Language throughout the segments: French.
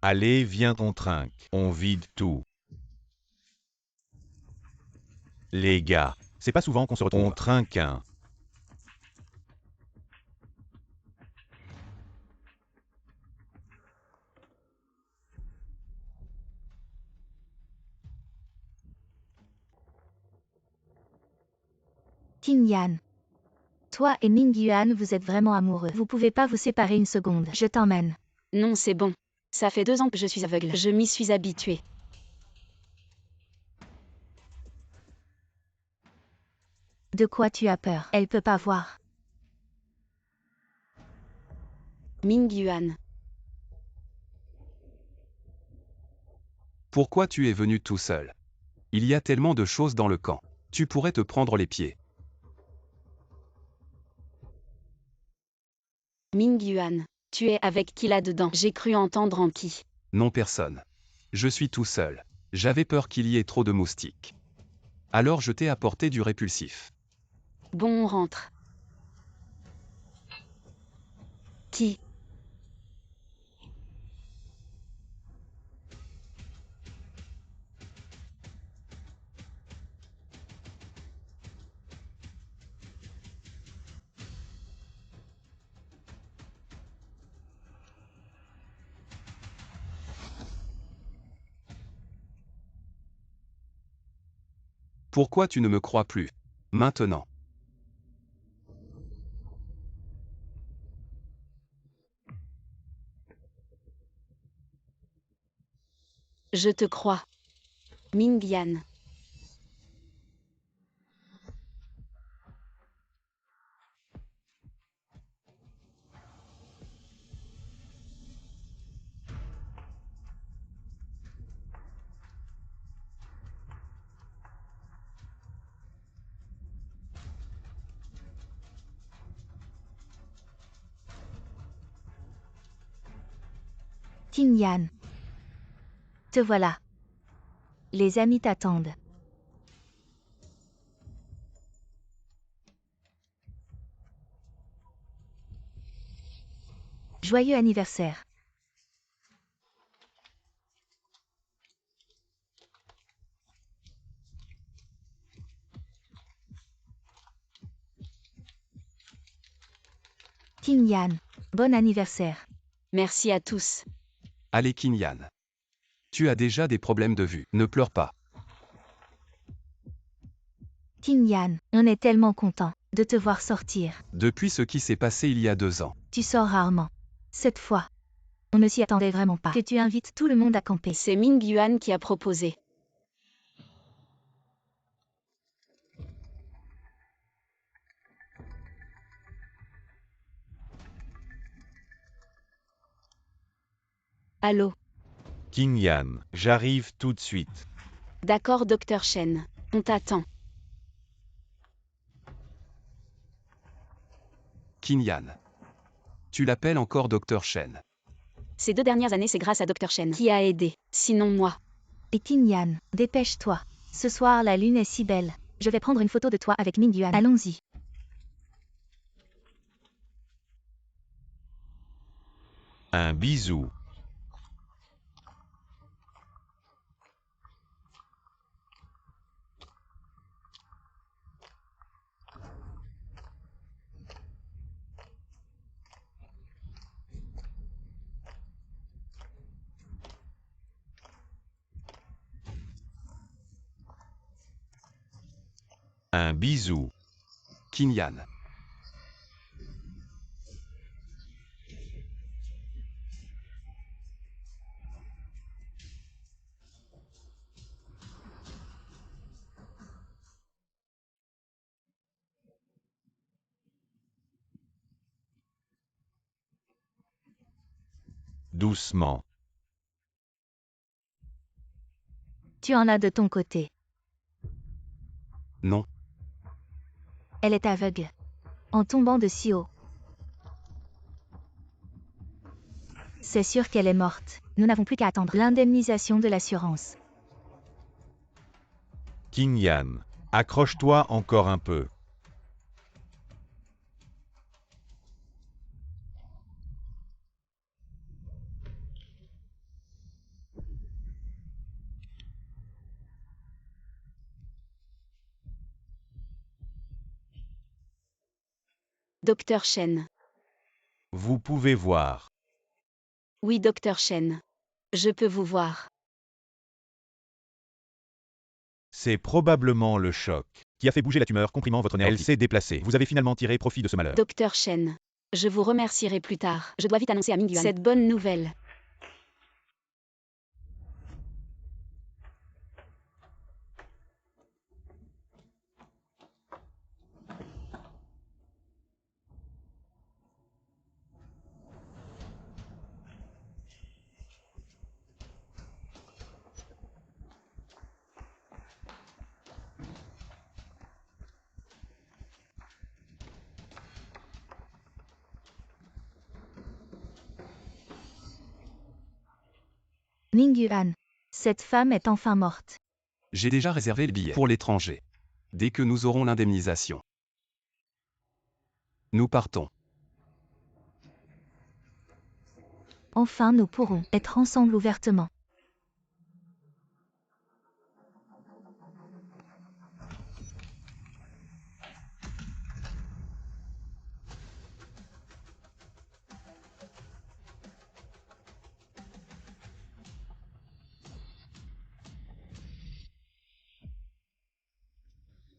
Allez, viens, on trinque. On vide tout. Les gars, C'est pas souvent qu'on se retrouve. on trinque un. Qin Yan. Toi et Ming Yuan, vous êtes vraiment amoureux. Vous pouvez pas vous séparer une seconde. Je t'emmène. Non, c'est bon. Ça fait 2 ans que je suis aveugle. Je m'y suis habituée. De quoi tu as peur? Elle peut pas voir. Ming Yuan. Pourquoi tu es venu tout seul? Il y a tellement de choses dans le camp. Tu pourrais te prendre les pieds. Ming Yuan. Tu es avec qui là-dedans? J'ai cru entendre en qui. Non, personne. Je suis tout seul. J'avais peur qu'il y ait trop de moustiques. Alors je t'ai apporté du répulsif. Bon, on rentre. Qui? Pourquoi tu ne me crois plus? Maintenant. Je te crois. Ming Yan. Qin Yan. Te voilà. Les amis t'attendent. Joyeux anniversaire. Qin Yan. Bon anniversaire. Merci à tous. Allez, Kinyan. Tu as déjà des problèmes de vue. Ne pleure pas. Qin Yan. On est tellement content de te voir sortir. Depuis ce qui s'est passé il y a 2 ans. Tu sors rarement. Cette fois, on ne s'y attendait vraiment pas. Que tu invites tout le monde à camper. C'est Ming Yuan qui a proposé. Allô? Qin Yan, j'arrive tout de suite. D'accord, docteur Shen. On t'attend. Kinyan. Tu l'appelles encore Dr. Shen. Ces 2 dernières années, c'est grâce à docteur Shen qui a aidé. Sinon moi. Et Qin Yan, dépêche-toi. Ce soir, la lune est si belle. Je vais prendre une photo de toi avec Ming Yuan. Allons-y. Un bisou. Un bisou. Kinyan. Doucement. Tu en as de ton côté. Non. Elle est aveugle. En tombant de si haut. C'est sûr qu'elle est morte. Nous n'avons plus qu'à attendre l'indemnisation de l'assurance. Qin Yan, accroche-toi encore un peu. Docteur Chen. Vous pouvez voir. Oui, Docteur Chen. Je peux vous voir. C'est probablement le choc qui a fait bouger la tumeur, comprimant votre nerf Elle optique. s'est déplacée. Vous avez finalement tiré profit de ce malheur. Docteur Chen. Je vous remercierai plus tard. Je dois vite annoncer à Mingyuan cette bonne nouvelle. Mingyuan. Cette femme est enfin morte. J'ai déjà réservé le billet pour l'étranger. Dès que nous aurons l'indemnisation. Nous partons. Enfin nous pourrons être ensemble ouvertement.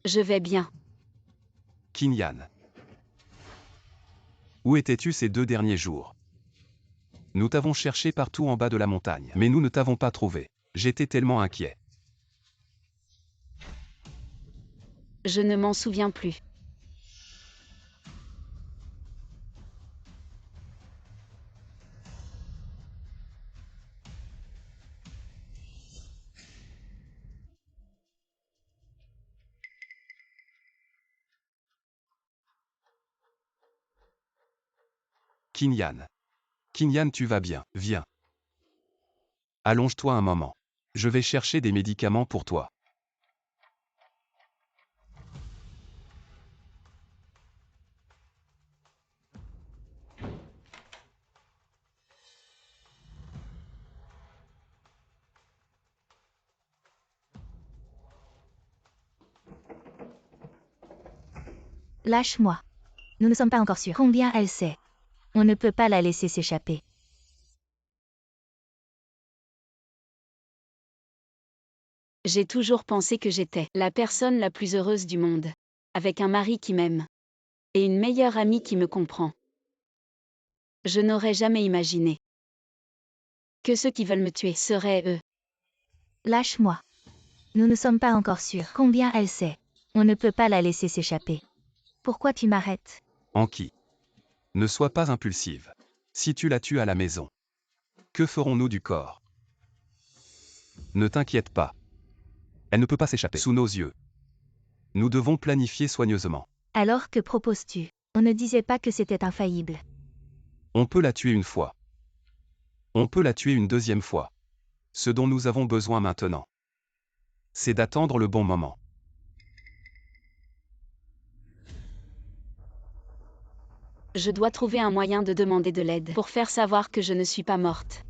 Je vais bien. Qin Yan. Où étais-tu ces 2 derniers jours? Nous t'avons cherché partout en bas de la montagne, mais nous ne t'avons pas trouvé. J'étais tellement inquiet. Je ne m'en souviens plus. Qin Yan. Qin Yan, tu vas bien, viens. Allonge-toi un moment. Je vais chercher des médicaments pour toi. Lâche-moi. Nous ne sommes pas encore sûrs combien elle sait. On ne peut pas la laisser s'échapper. J'ai toujours pensé que j'étais la personne la plus heureuse du monde. Avec un mari qui m'aime. Et une meilleure amie qui me comprend. Je n'aurais jamais imaginé que ceux qui veulent me tuer seraient eux. Lâche-moi. Nous ne sommes pas encore sûrs combien elle sait. On ne peut pas la laisser s'échapper. Pourquoi tu m'arrêtes? Anki. Ne sois pas impulsive. Si tu la tues à la maison, que ferons-nous du corps? Ne t'inquiète pas. Elle ne peut pas s'échapper sous nos yeux. Nous devons planifier soigneusement. Alors que proposes-tu? On ne disait pas que c'était infaillible. On peut la tuer une fois. On peut la tuer une deuxième fois. Ce dont nous avons besoin maintenant, c'est d'attendre le bon moment. Je dois trouver un moyen de demander de l'aide pour faire savoir que je ne suis pas morte.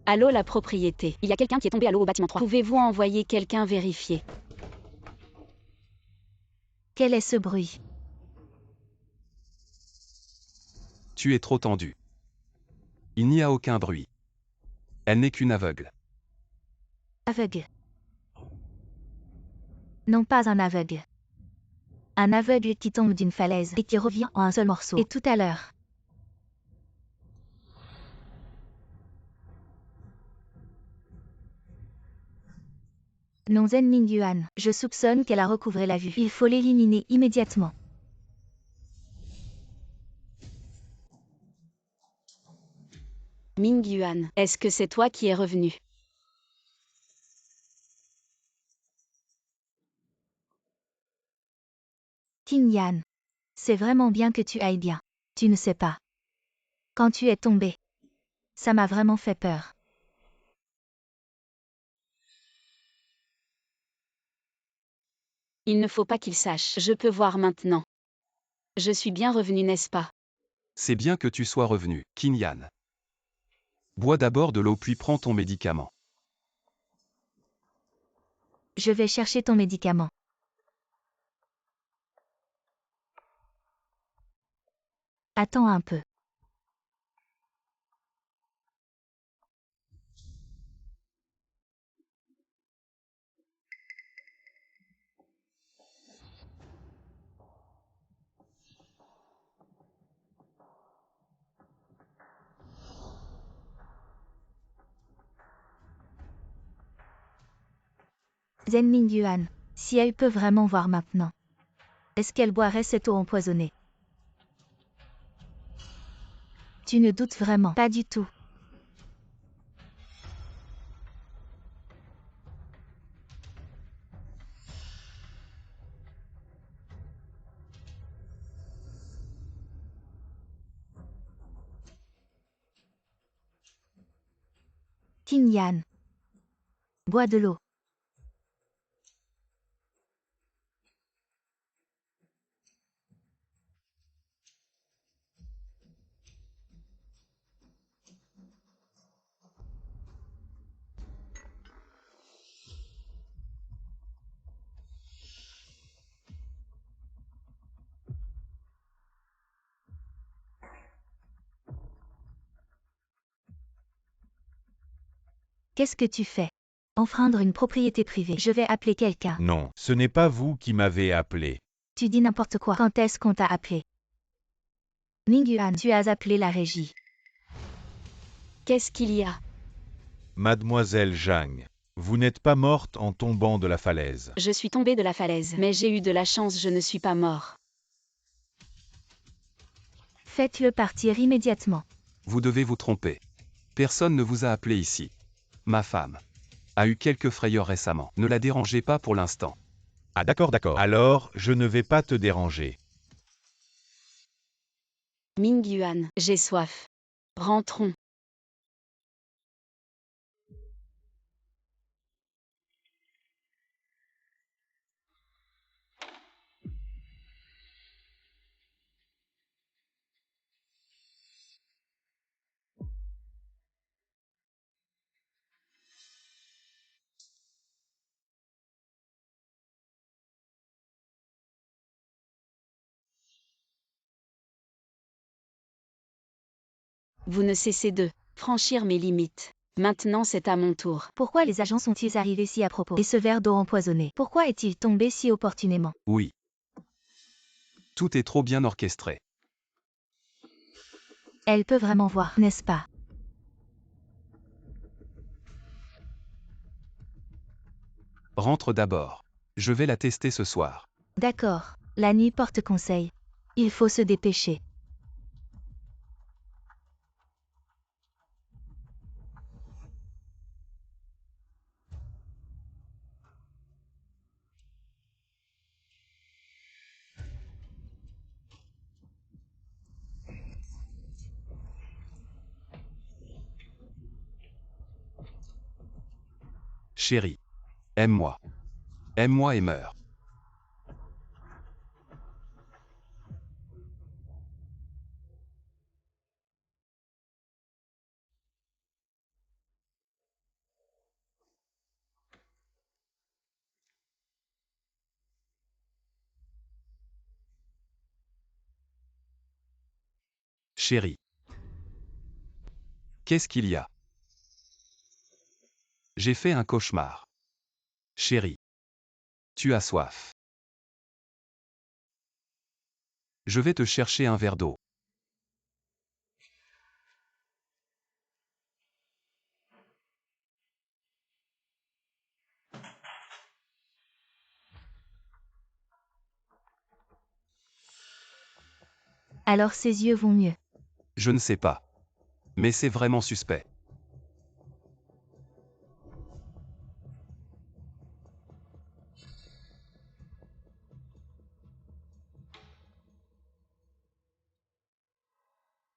Allô, la propriété. Il y a quelqu'un qui est tombé à l'eau au bâtiment 3. Pouvez-vous envoyer quelqu'un vérifier? Quel est ce bruit? Tu es trop tendu. Il n'y a aucun bruit. Elle n'est qu'une aveugle. Aveugle. Non pas un aveugle. Un aveugle qui tombe d'une falaise et qui revient en un seul morceau. Et tout à l'heure. Non Zen Mingyuan, je soupçonne qu'elle a recouvré la vue. Il faut l'éliminer immédiatement. Mingyuan, est-ce que c'est toi qui es revenu? Qin Yan. C'est vraiment bien que tu ailles bien. Tu ne sais pas. Quand tu es tombé, ça m'a vraiment fait peur. Il ne faut pas qu'il sache. Je peux voir maintenant. Je suis bien revenu, n'est-ce pas? C'est bien que tu sois revenu, Qin Yan. Bois d'abord de l'eau puis prends ton médicament. Je vais chercher ton médicament. Attends un peu. Zen Mingyuan, si elle peut vraiment voir maintenant. Est-ce qu'elle boirait cette eau empoisonnée? Tu ne doutes vraiment pas du tout. Qin Yan. Bois de l'eau. Qu'est-ce que tu fais? Enfreindre une propriété privée. Je vais appeler quelqu'un. Non, ce n'est pas vous qui m'avez appelé. Tu dis n'importe quoi. Quand est-ce qu'on t'a appelé? Mingyuan, tu as appelé la régie. Qu'est-ce qu'il y a? Mademoiselle Zhang, vous n'êtes pas morte en tombant de la falaise. Je suis tombée de la falaise, mais j'ai eu de la chance, je ne suis pas mort. Faites-le partir immédiatement. Vous devez vous tromper. Personne ne vous a appelé ici. Ma femme a eu quelques frayeurs récemment. Ne la dérangez pas pour l'instant. Ah d'accord, d'accord. Alors, je ne vais pas te déranger. Mingyuan, j'ai soif. Rentrons. Vous ne cessez de franchir mes limites. Maintenant c'est à mon tour. Pourquoi les agents sont-ils arrivés si à propos? Et ce verre d'eau empoisonné, pourquoi est-il tombé si opportunément? Oui. Tout est trop bien orchestré. Elle peut vraiment voir, n'est-ce pas? Rentre d'abord. Je vais la tester ce soir. D'accord, la nuit porte conseil. Il faut se dépêcher. Chérie. Aime-moi. Aime-moi et meurs. Chérie. Qu'est-ce qu'il y a? J'ai fait un cauchemar. Chérie. Tu as soif. Je vais te chercher un verre d'eau. Alors ses yeux vont mieux. Je ne sais pas. Mais c'est vraiment suspect.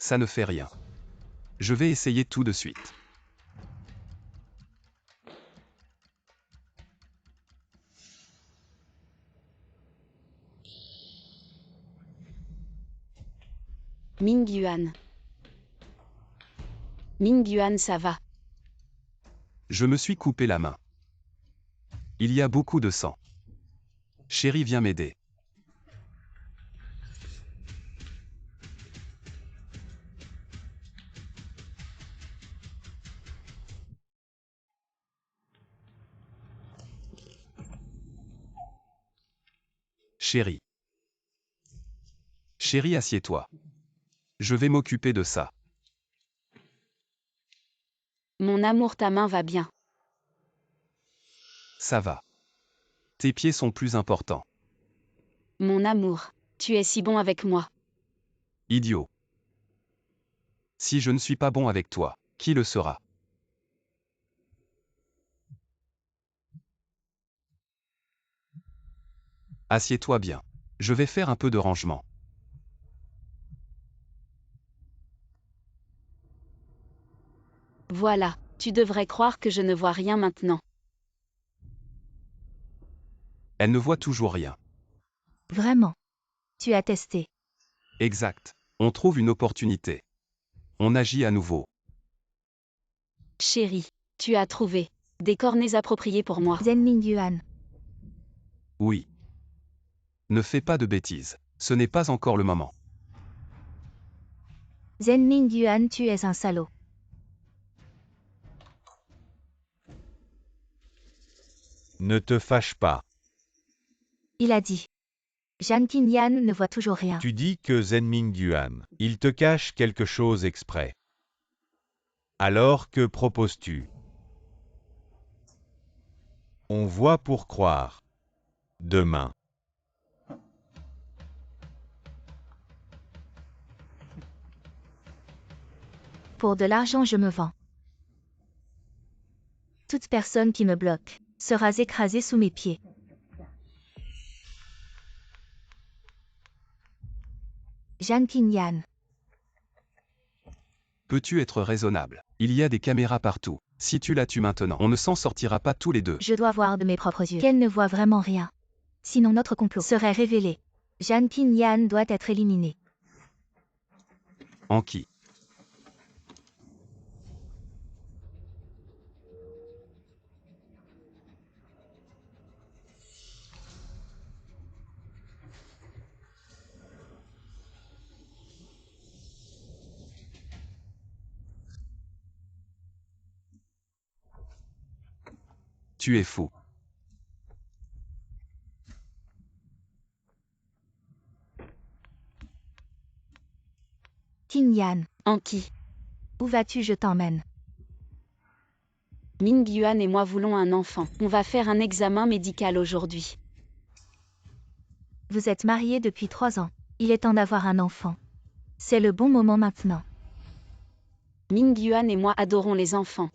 Ça ne fait rien. Je vais essayer tout de suite. Mingyuan. Mingyuan, ça va. Je me suis coupé la main. Il y a beaucoup de sang. Chérie, viens m'aider. Chérie. Chérie, assieds-toi. Je vais m'occuper de ça. Mon amour, ta main va bien. Ça va. Tes pieds sont plus importants. Mon amour, tu es si bon avec moi. Idiot. Si je ne suis pas bon avec toi, qui le sera? Assieds-toi bien. Je vais faire un peu de rangement. Voilà, tu devrais croire que je ne vois rien maintenant. Elle ne voit toujours rien. Vraiment. Tu as testé. Exact. On trouve une opportunité. On agit à nouveau. Chérie, tu as trouvé des cornets appropriés pour moi. Zen Mingyuan. Oui. Ne fais pas de bêtises. Ce n'est pas encore le moment. Zen Mingyuan, tu es un salaud. Ne te fâche pas. Il a dit. Jan Qingyan ne voit toujours rien. Tu dis que Zenming Yuan, il te cache quelque chose exprès. Alors que proposes-tu? On voit pour croire. Demain. Pour de l'argent, je me vends. Toute personne qui me bloque sera écrasée sous mes pieds. Jan Qingyan. Peux-tu être raisonnable? Il y a des caméras partout. Si tu la tues maintenant, on ne s'en sortira pas tous les deux. Je dois voir de mes propres yeux qu'elle ne voit vraiment rien. Sinon notre complot serait révélé. Jan Qingyan doit être éliminé. Anki. Tu es fou. Qingyan. Anki, Où vas-tu? Je t'emmène. Ming Yuan et moi voulons un enfant. On va faire un examen médical aujourd'hui. Vous êtes mariés depuis 3 ans. Il est temps d'avoir un enfant. C'est le bon moment maintenant. Ming Yuan et moi adorons les enfants.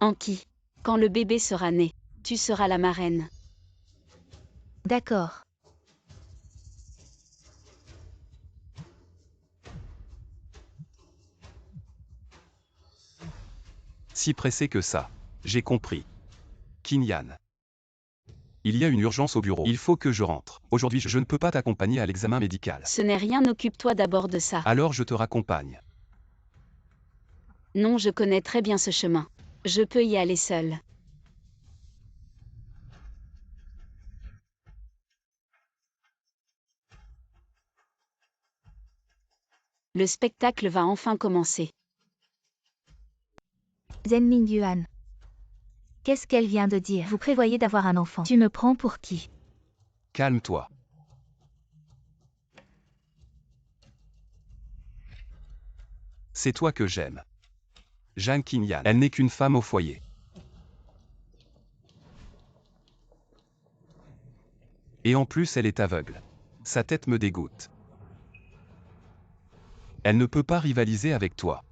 Anki, quand le bébé sera né, tu seras la marraine. D'accord. Si pressé que ça. J'ai compris. Kinyan. Il y a une urgence au bureau. Il faut que je rentre. Aujourd'hui, je ne peux pas t'accompagner à l'examen médical. Ce n'est rien, occupe-toi d'abord de ça. Alors je te raccompagne. Non, je connais très bien ce chemin. Je peux y aller seule. Le spectacle va enfin commencer. Zen Mingyuan. Qu'est-ce qu'elle vient de dire? Vous prévoyez d'avoir un enfant. Tu me prends pour qui? Calme-toi. C'est toi que j'aime. Jeanne Kinyan. Elle n'est qu'une femme au foyer. Et en plus, elle est aveugle. Sa tête me dégoûte. Elle ne peut pas rivaliser avec toi.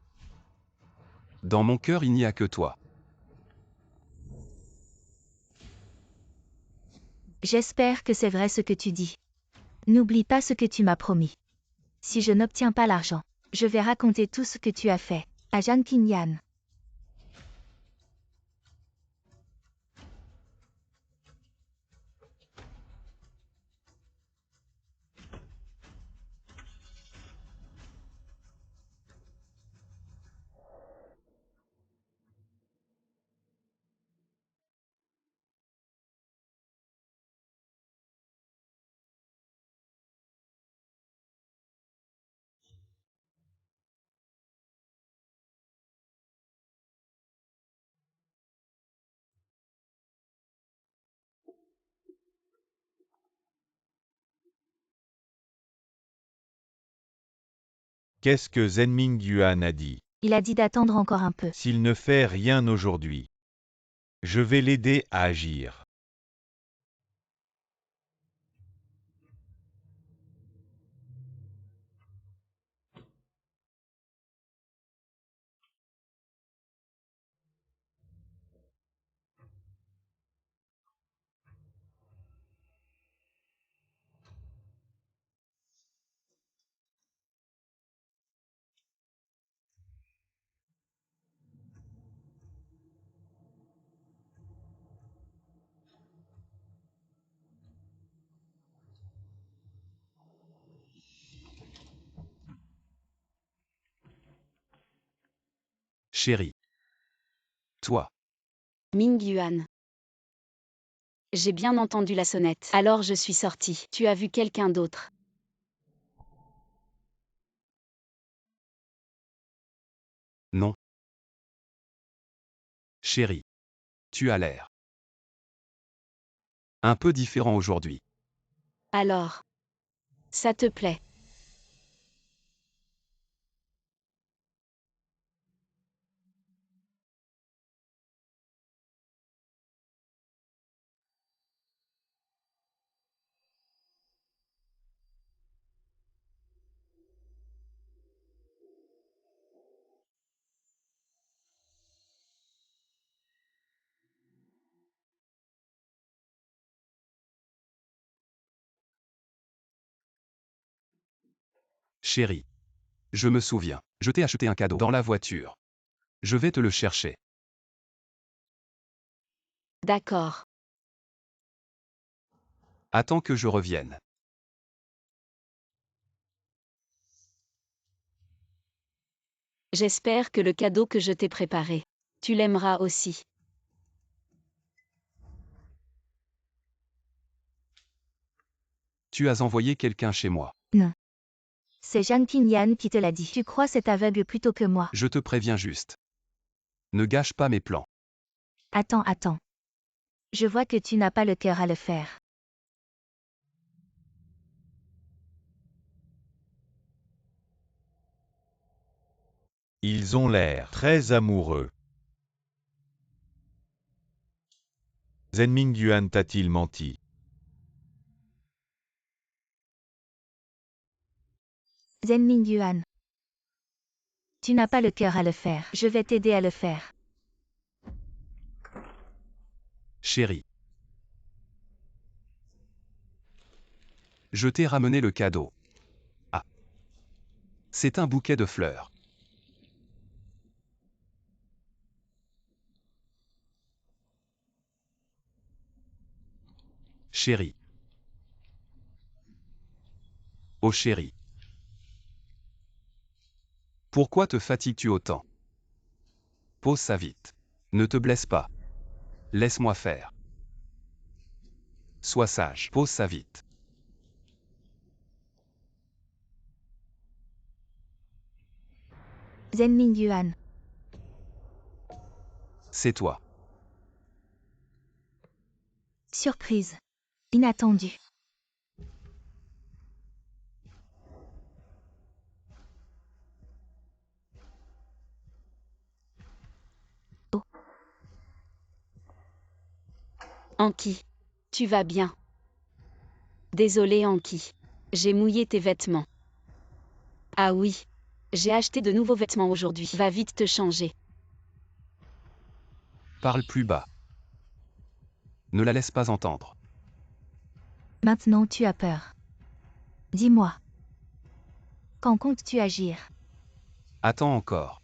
Dans mon cœur, il n'y a que toi. J'espère que c'est vrai ce que tu dis. N'oublie pas ce que tu m'as promis. Si je n'obtiens pas l'argent, je vais raconter tout ce que tu as fait à Jan Qingyan. Qu'est-ce que Zenming Yuan a dit? Il a dit d'attendre encore un peu. S'il ne fait rien aujourd'hui, je vais l'aider à agir. Chérie. Toi. Ming Yuan. J'ai bien entendu la sonnette. Alors je suis sortie. Tu as vu quelqu'un d'autre? Non. Chérie. Tu as l'air un peu différent aujourd'hui. Alors. Ça te plaît? Chérie. Je me souviens. Je t'ai acheté un cadeau dans la voiture. Je vais te le chercher. D'accord. Attends que je revienne. J'espère que le cadeau que je t'ai préparé, tu l'aimeras aussi. Tu as envoyé quelqu'un chez moi. Non. C'est Zhang Qingyan qui te l'a dit. Tu crois cet aveugle plutôt que moi. Je te préviens juste. Ne gâche pas mes plans. Attends. Je vois que tu n'as pas le cœur à le faire. Ils ont l'air très amoureux. Zenming Yuan t'a-t-il menti? Zenming Yuan. Tu n'as pas le cœur à le faire. Je vais t'aider à le faire. Chérie. Je t'ai ramené le cadeau. Ah. C'est un bouquet de fleurs. Chérie. Oh chérie. Pourquoi te fatigues-tu autant? Pose ça vite. Ne te blesse pas. Laisse-moi faire. Sois sage. Pose ça vite. Zenming Yuan. C'est toi. Surprise. Inattendu. Anki. Tu vas bien? Désolé Anki. J'ai mouillé tes vêtements. Ah oui. J'ai acheté de nouveaux vêtements aujourd'hui. Va vite te changer. Parle plus bas. Ne la laisse pas entendre. Maintenant tu as peur. Dis-moi. Quand comptes-tu agir? Attends encore.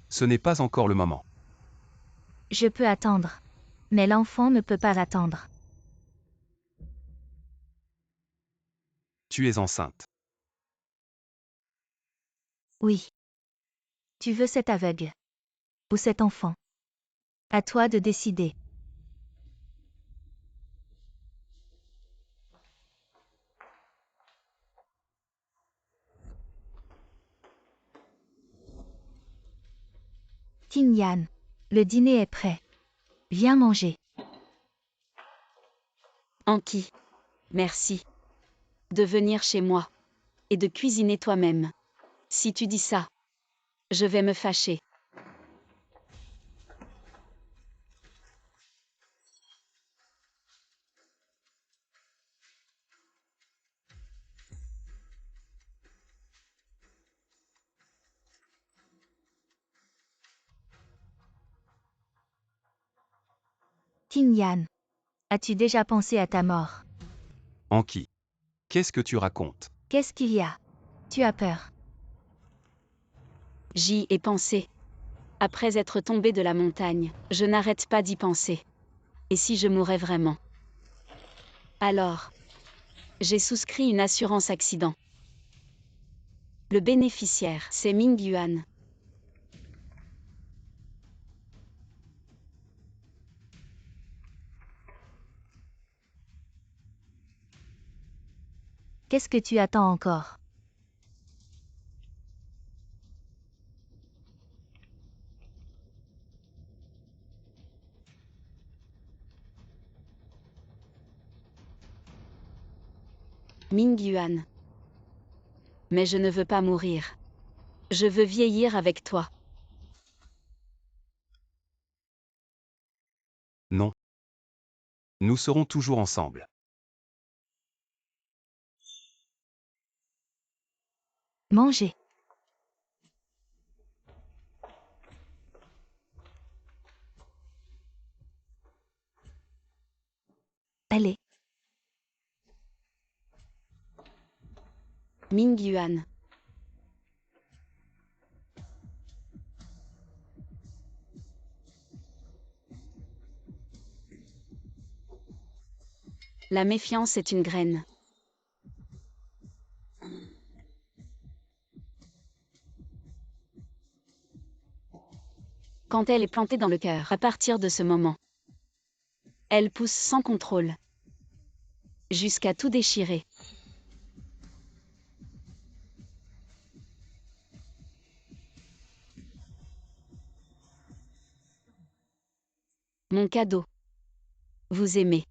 Ce n'est pas encore le moment. Je peux attendre. Mais l'enfant ne peut pas attendre. Tu es enceinte. Oui. Tu veux cet aveugle. Ou cet enfant. À toi de décider. Qingyan. Le dîner est prêt. Viens manger. Anki. Merci. De venir chez moi. Et de cuisiner toi-même. Si tu dis ça, je vais me fâcher. Qing Yan. As-tu déjà pensé à ta mort? Anki. Qu'est-ce que tu racontes? Qu'est-ce qu'il y a? Tu as peur? J'y ai pensé. Après être tombé de la montagne, je n'arrête pas d'y penser. Et si je mourais vraiment? Alors, j'ai souscrit une assurance accident. Le bénéficiaire, c'est Ming Yuan. Qu'est-ce que tu attends encore? Ming Yuan. Mais je ne veux pas mourir. Je veux vieillir avec toi. Non. Nous serons toujours ensemble. Manger. Allez. Ming Yuan. La méfiance est une graine. Quand elle est plantée dans le cœur, à partir de ce moment, elle pousse sans contrôle, jusqu'à tout déchirer. Mon cadeau. Vous aimez.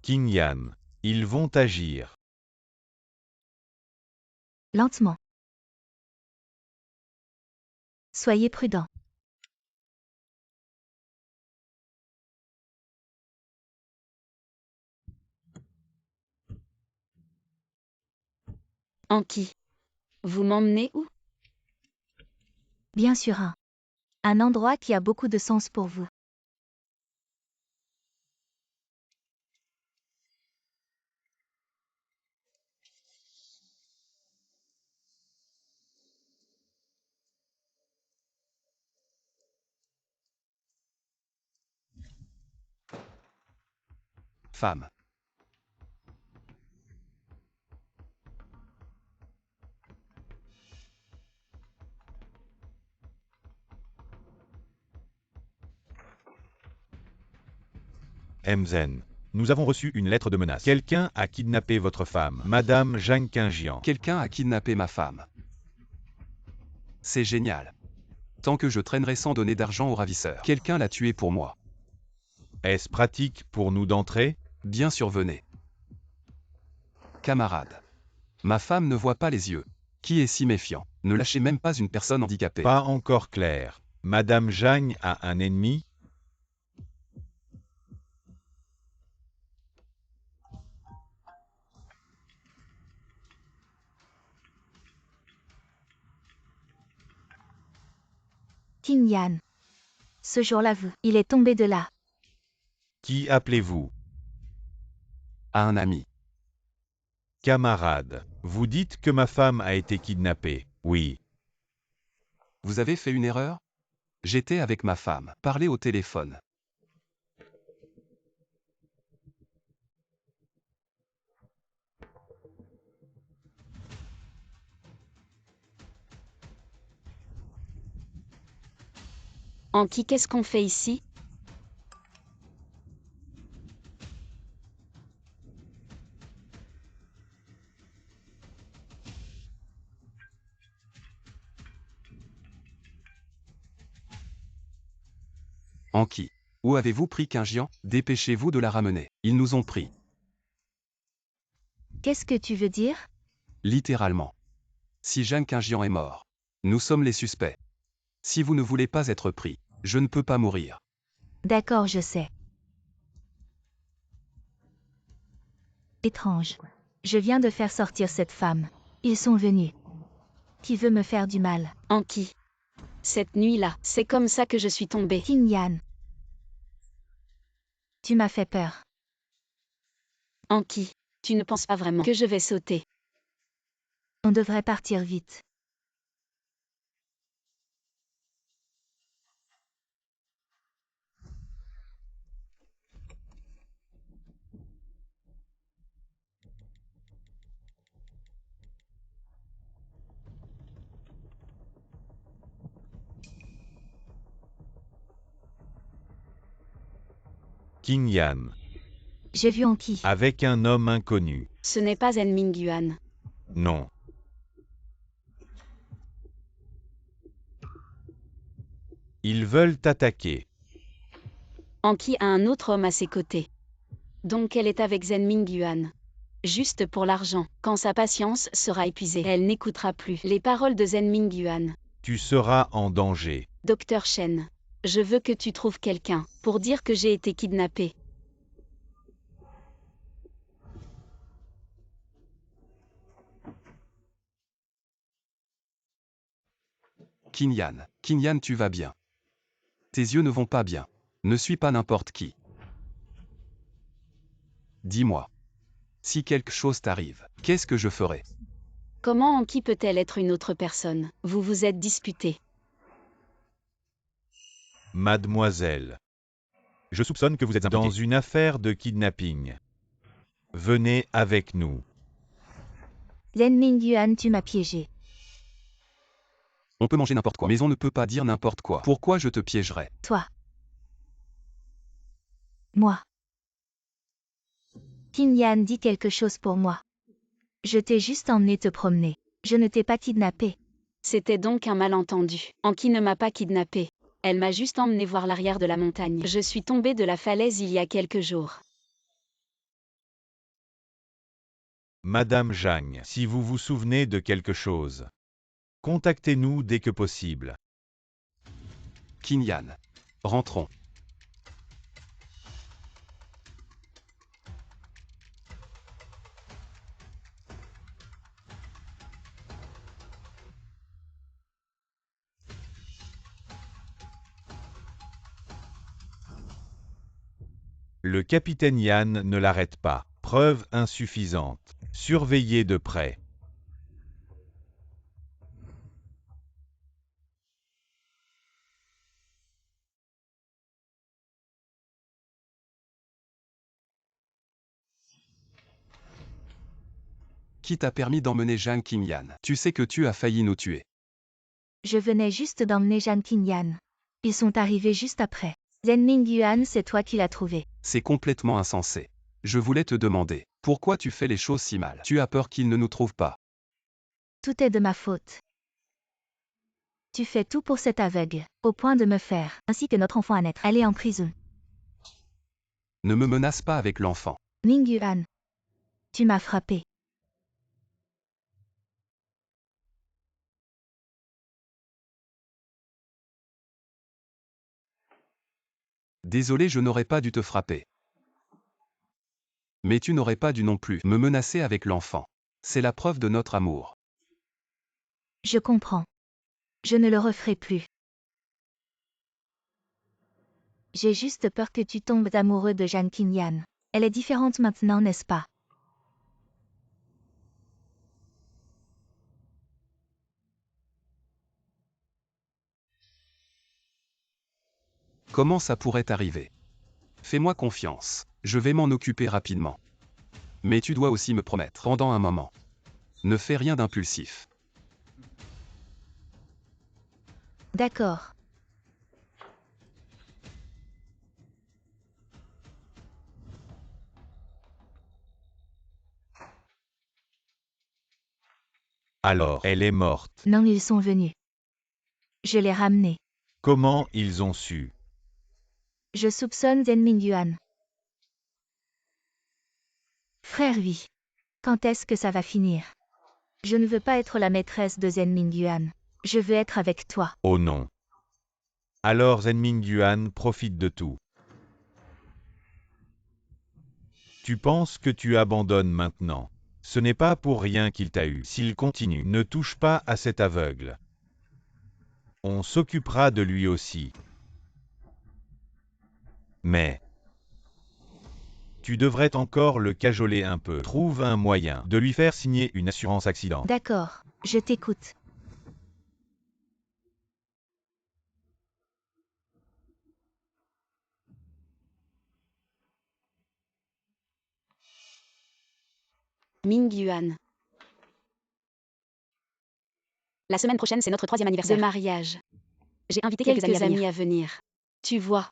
Qing Yan. Ils vont agir. Lentement. Soyez prudent. Anki. Vous m'emmenez où? Bien sûr un endroit qui a beaucoup de sens pour vous. Femme. Mzen. Nous avons reçu une lettre de menace. Quelqu'un a kidnappé votre femme, Madame Zhang Qingjian. Quelqu'un a kidnappé ma femme. C'est génial. Tant que je traînerai sans donner d'argent au ravisseur. Quelqu'un l'a tué pour moi. Est-ce pratique pour nous d'entrer? Bien sûr, venez. Camarade. Ma femme ne voit pas les yeux. Qui est si méfiant? Ne lâchez même pas une personne handicapée. Pas encore clair. Madame Zhang a un ennemi? Qing Yan. Ce jour-là, il est tombé de là. Qui appelez-vous? À un ami. Camarade. Vous dites que ma femme a été kidnappée. Oui. Vous avez fait une erreur? J'étais avec ma femme. Parlez au téléphone. Anki, qu'est-ce qu'on fait ici? Anki. Où avez-vous pris Qingjian? Dépêchez-vous de la ramener. Ils nous ont pris. Qu'est-ce que tu veux dire? Littéralement. Si Zhang Qingjian est mort, nous sommes les suspects. Si vous ne voulez pas être pris, je ne peux pas mourir. D'accord, je sais. Étrange. Je viens de faire sortir cette femme. Ils sont venus. Qui veut me faire du mal? Anki. Cette nuit-là, c'est comme ça que je suis tombée. Qin Yan. Tu m'as fait peur. Anki, tu ne penses pas vraiment que je vais sauter. On devrait partir vite. Qin Yan. J'ai vu Anki. Avec un homme inconnu. Ce n'est pas En Mingyuan. Non. Ils veulent t'attaquer. Anki a un autre homme à ses côtés. Donc elle est avec Zhen Mingyuan. Juste pour l'argent. Quand sa patience sera épuisée, elle n'écoutera plus les paroles de Zhen Mingyuan. Tu seras en danger. Docteur Shen, je veux que tu trouves quelqu'un pour dire que j'ai été kidnappée. Qin Yan, tu vas bien. Tes yeux ne vont pas bien. Ne suis pas n'importe qui. Dis-moi. Si quelque chose t'arrive, qu'est-ce que je ferai? Comment Anki peut-elle être une autre personne? Vous vous êtes disputé. Mademoiselle. Je soupçonne que vous êtes Dans impliqué. une affaire de kidnapping. Venez avec nous. Zhen Mingyuan, tu m'as piégé. On peut manger n'importe quoi, mais on ne peut pas dire n'importe quoi. Pourquoi je te piégerais? Toi. Moi. Qin Yan dit quelque chose pour moi. Je t'ai juste emmené te promener. Je ne t'ai pas kidnappé. C'était donc un malentendu. Anki ne m'a pas kidnappée. Elle m'a juste emmené voir l'arrière de la montagne. Je suis tombée de la falaise il y a quelques jours. Madame Zhang, si vous vous souvenez de quelque chose, contactez-nous dès que possible. Qin Yan. Rentrons. Le capitaine Yan ne l'arrête pas. Preuve insuffisante. Surveillez de près. Qui t'a permis d'emmener Zhang Qin Yan? Tu sais que tu as failli nous tuer. Je venais juste d'emmener Zhang Qin Yan. Ils sont arrivés juste après. Zhen Mingyuan, c'est toi qui l'as trouvé. C'est complètement insensé. Je voulais te demander, pourquoi tu fais les choses si mal? Tu as peur qu'ils ne nous trouvent pas. Tout est de ma faute. Tu fais tout pour cet aveugle, au point de me faire, ainsi que notre enfant à naître, aller en prison. Ne me menace pas avec l'enfant. Mingyuan. Tu m'as frappé. Désolé, je n'aurais pas dû te frapper. Mais tu n'aurais pas dû non plus me menacer avec l'enfant. C'est la preuve de notre amour. Je comprends. Je ne le referai plus. J'ai juste peur que tu tombes amoureux de Zhang Qin Yan. Elle est différente maintenant, n'est-ce pas? Comment ça pourrait arriver? Fais-moi confiance, je vais m'en occuper rapidement. Mais tu dois aussi me promettre pendant un moment. Ne fais rien d'impulsif. D'accord. Alors, elle est morte. Non, ils sont venus. Je l'ai ramenée. Comment ils ont su? Je soupçonne Zhen Mingyuan. Frère oui. Quand est-ce que ça va finir? Je ne veux pas être la maîtresse de Zhen Mingyuan. Je veux être avec toi. Oh non. Alors Zhen Mingyuan profite de tout. Tu penses que tu abandonnes maintenant. Ce n'est pas pour rien qu'il t'a eu. S'il continue, ne touche pas à cet aveugle. On s'occupera de lui aussi. Mais tu devrais encore le cajoler un peu. Trouve un moyen de lui faire signer une assurance accident. D'accord, je t'écoute. Mingyuan. La semaine prochaine, c'est notre 3e De anniversaire. mariage. J'ai invité Quelques quelques amis amis à venir. Tu vois.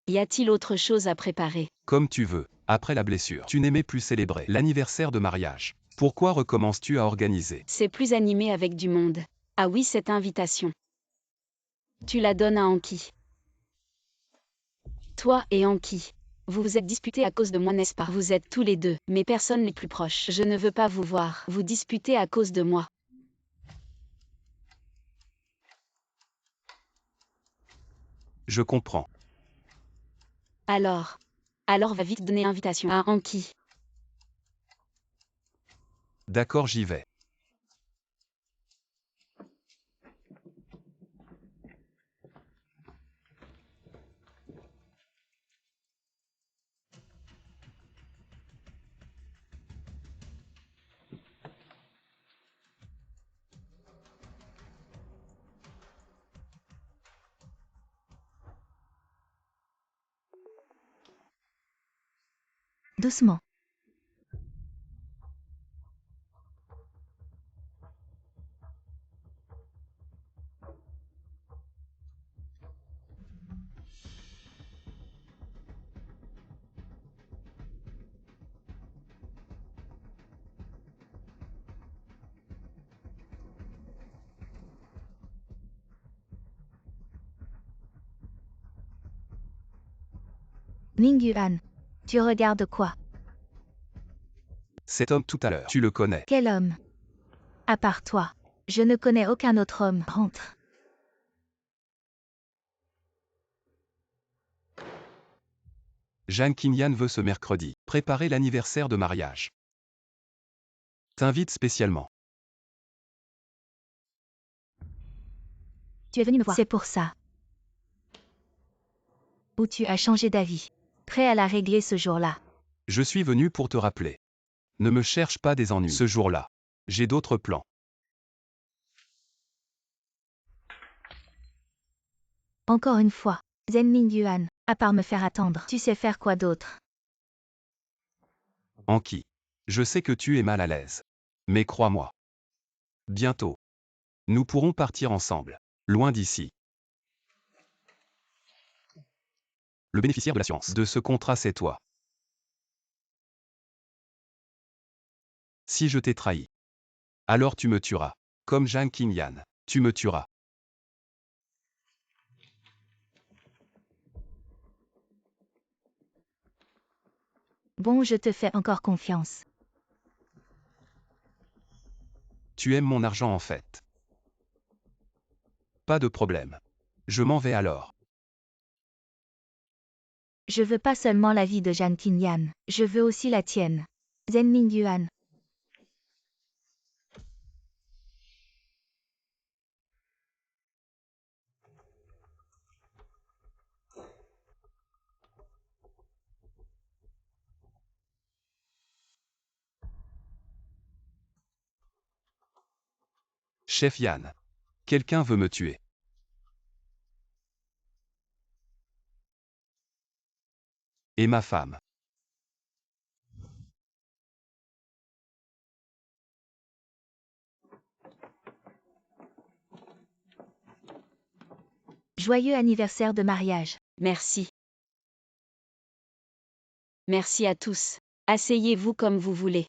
Y a-t-il autre chose à préparer? Comme tu veux. Après la blessure, tu n'aimais plus célébrer l'anniversaire de mariage. Pourquoi recommences-tu à organiser? C'est plus animé avec du monde. Ah oui, cette invitation. Tu la donnes à Anki. Toi et Anki. Vous vous êtes disputés à cause de moi, n'est-ce pas? Vous êtes tous les deux mes personnes les plus proches. Je ne veux pas vous voir vous disputer à cause de moi. Je comprends. Alors va vite donner invitation à Anki. D'accord, j'y vais. Doucement. Mingyuan. Tu regardes quoi? Cet homme tout à l'heure, tu le connais. Quel homme? À part toi. Je ne connais aucun autre homme. Rentre. Zhang Qinyan veut ce mercredi préparer l'anniversaire de mariage. T'invite spécialement. Tu es venu me voir. C'est pour ça. Ou tu as changé d'avis. Prêt à la régler ce jour-là. Je suis venu pour te rappeler. Ne me cherche pas des ennuis ce jour-là. J'ai d'autres plans. Encore une fois. Zhen Mingyuan. À part me faire attendre. Tu sais faire quoi d'autre? Anki. Je sais que tu es mal à l'aise. Mais crois-moi. Bientôt. Nous pourrons partir ensemble. Loin d'ici. Le bénéficiaire de l'assurance de ce contrat, c'est toi. Si je t'ai trahi, alors tu me tueras. Comme Zhang Qinyan, tu me tueras. Bon, je te fais encore confiance. Tu aimes mon argent en fait. Pas de problème. Je m'en vais alors. Je veux pas seulement la vie de Zhang Qinyan. Je veux aussi la tienne. Zhen Mingyuan. Chef Yan. Quelqu'un veut me tuer. Et ma femme. Joyeux anniversaire de mariage. Merci. Merci à tous. Asseyez-vous comme vous voulez.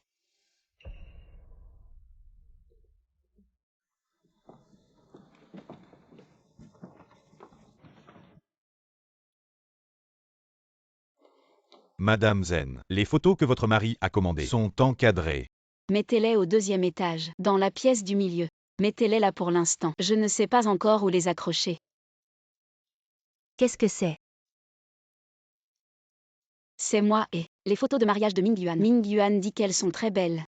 Madame Zen, les photos que votre mari a commandées sont encadrées. Mettez-les au 2e étage, dans la pièce du milieu. Mettez-les là pour l'instant. Je ne sais pas encore où les accrocher. Qu'est-ce que c'est? C'est moi et Les photos de mariage de Mingyuan. Mingyuan dit qu'elles sont très belles.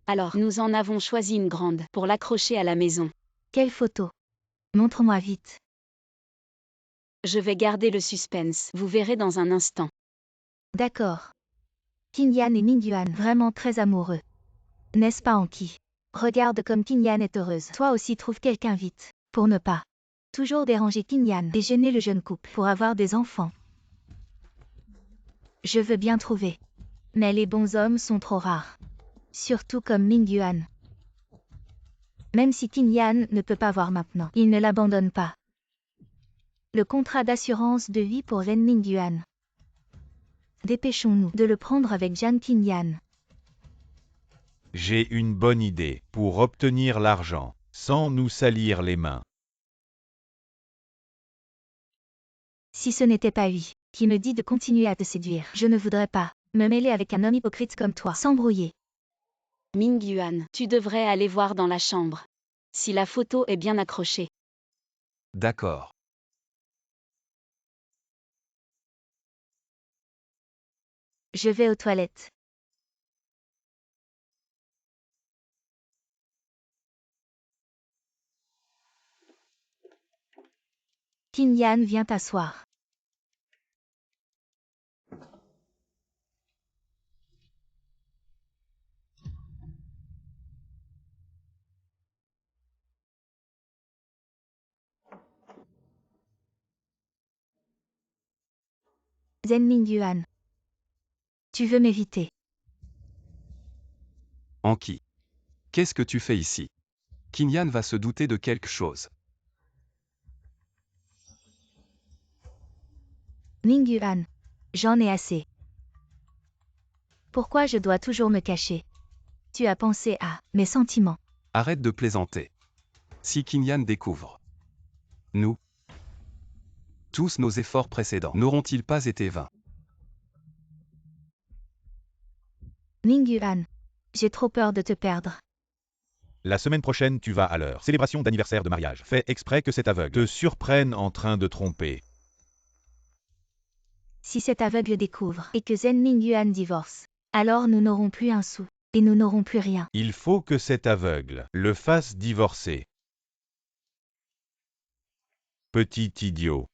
Alors, nous en avons choisi une grande pour l'accrocher à la maison. Quelle photo? Montre-moi vite. Je vais garder le suspense. Vous verrez dans un instant. D'accord. Qingyan et Mingyuan, vraiment très amoureux. N'est-ce pas, Anki? Regarde comme Qingyan est heureuse. Toi aussi trouve quelqu'un vite, pour ne pas toujours déranger Qingyan et gêner le jeune couple pour avoir des enfants. Je veux bien trouver. Mais les bons hommes sont trop rares. Surtout comme Mingyuan. Même si Qingyan ne peut pas voir maintenant, il ne l'abandonne pas. Le contrat d'assurance de vie pour Zen Mingyuan. Dépêchons-nous de le prendre avec Jan Qingyan. J'ai une bonne idée pour obtenir l'argent, sans nous salir les mains. Si ce n'était pas lui qui me dit de continuer à te séduire, je ne voudrais pas me mêler avec un homme hypocrite comme toi. S'embrouiller. Mingyuan, tu devrais aller voir dans la chambre. Si la photo est bien accrochée. D'accord. Je vais aux toilettes. Qingyan vient t'asseoir. Zen Mingyuan. Tu veux m'éviter? Anki. Qu'est-ce que tu fais ici? Qingyan va se douter de quelque chose. Mingyuan. J'en ai assez. Pourquoi je dois toujours me cacher? Tu as pensé à mes sentiments. Arrête de plaisanter. Si Qingyan découvre. Nous. Tous nos efforts précédents n'auront-ils pas été vains? Mingyuan. J'ai trop peur de te perdre. La semaine prochaine, tu vas à leur célébration d'anniversaire de mariage. Fais exprès que cet aveugle te surprenne en train de tromper. Si cet aveugle découvre et que Zen Mingyuan divorce, alors nous n'aurons plus un sou, et nous n'aurons plus rien. Il faut que cet aveugle le fasse divorcer. Petit idiot.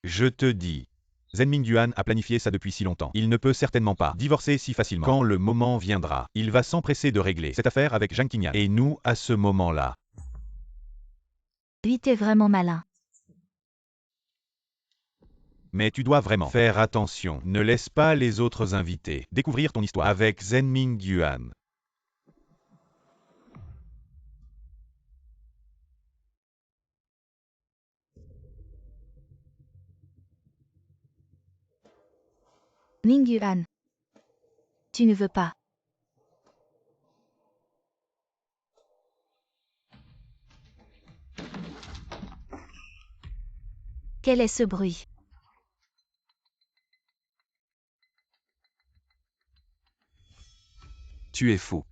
Je te dis. Zen Mingyuan a planifié ça depuis si longtemps. Il ne peut certainement pas divorcer si facilement. Quand le moment viendra, il va s'empresser de régler cette affaire avec Jan Qingyan. Et nous, à ce moment-là. Lui, t'es vraiment malin. Mais tu dois vraiment faire attention. Ne laisse pas les autres invités découvrir ton histoire avec Zen Mingyuan. Mingyuan. Tu ne veux pas. Quel est ce bruit? Tu es fou.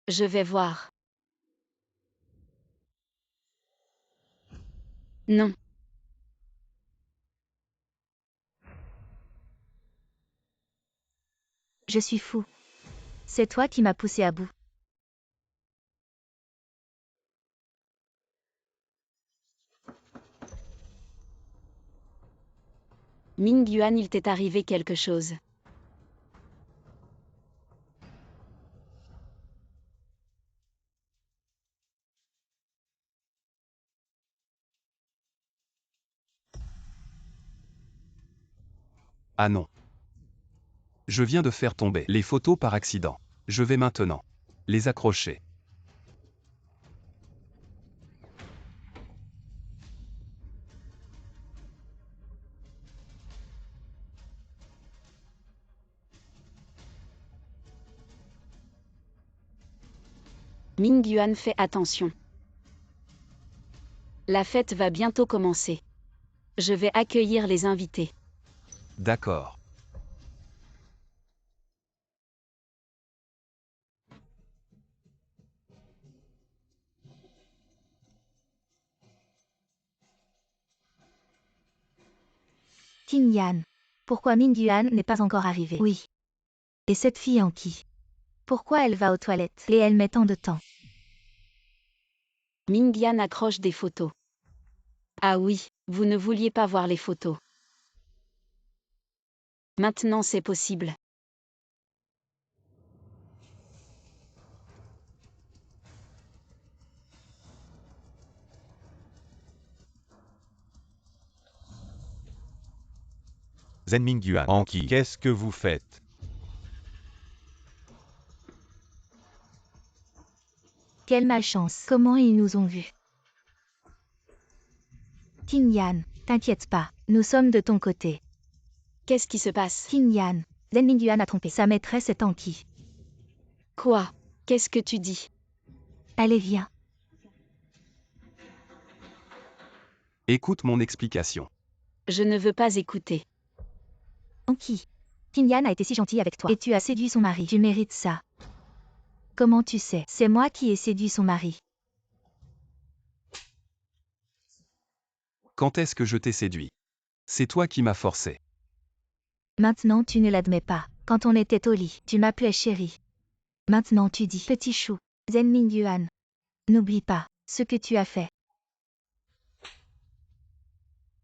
Je vais voir. Non. Je suis fou. C'est toi qui m'as poussé à bout. Mingyuan, il t'est arrivé quelque chose. Ah non. Je viens de faire tomber les photos par accident. Je vais maintenant les accrocher. Mingyuan, fais attention. La fête va bientôt commencer. Je vais accueillir les invités. D'accord. Tinyan. Pourquoi Mingyuan n'est pas encore arrivé? Oui. Et cette fille en qui? Pourquoi elle va aux toilettes et elle met tant de temps? Mingyan accroche des photos. Ah oui, vous ne vouliez pas voir les photos. Maintenant c'est possible. Zen Mingyuan. Anki, qu'est-ce que vous faites? Quelle malchance. Comment ils nous ont vus? Tinyan, t'inquiète pas, nous sommes de ton côté. Qu'est-ce qui se passe? Tinyan, Zen Mingyuan a trompé. Sa maîtresse est Anki. Quoi? Qu'est-ce que tu dis? Allez, viens. Écoute mon explication. Je ne veux pas écouter. Anki. Tinyan a été si gentil avec toi. Et tu as séduit son mari. Tu mérites ça. Comment tu sais? C'est moi qui ai séduit son mari. Quand est-ce que je t'ai séduit? C'est toi qui m'as forcé. Maintenant tu ne l'admets pas. Quand on était au lit, tu m'appelais chérie. Maintenant tu dis petit chou. Zen Mingyuan. N'oublie pas ce que tu as fait.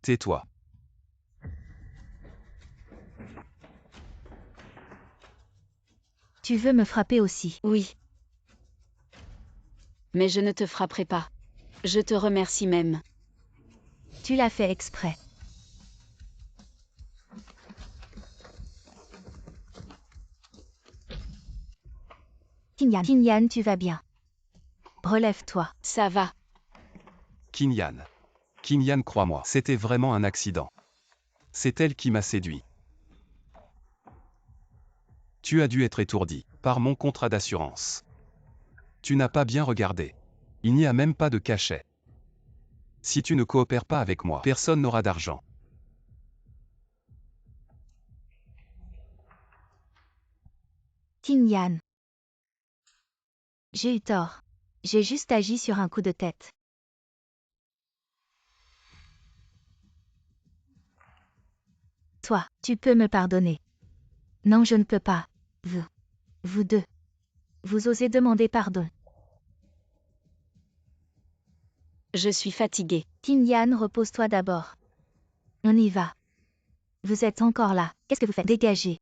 Tais-toi. Tu veux me frapper aussi? Oui. Mais je ne te frapperai pas. Je te remercie même. Tu l'as fait exprès. Tinyan, tu vas bien. Relève-toi. Ça va. Kinyan. Kinyan, crois-moi, c'était vraiment un accident. C'est elle qui m'a séduit. Tu as dû être étourdi par mon contrat d'assurance. Tu n'as pas bien regardé. Il n'y a même pas de cachet. Si tu ne coopères pas avec moi, personne n'aura d'argent. Tinyan. J'ai eu tort. J'ai juste agi sur un coup de tête. Toi, tu peux me pardonner. Non, je ne peux pas. Vous deux. Vous osez demander pardon. Je suis fatiguée. Tinyan, repose-toi d'abord. On y va. Vous êtes encore là. Qu'est-ce que vous faites? Dégagez.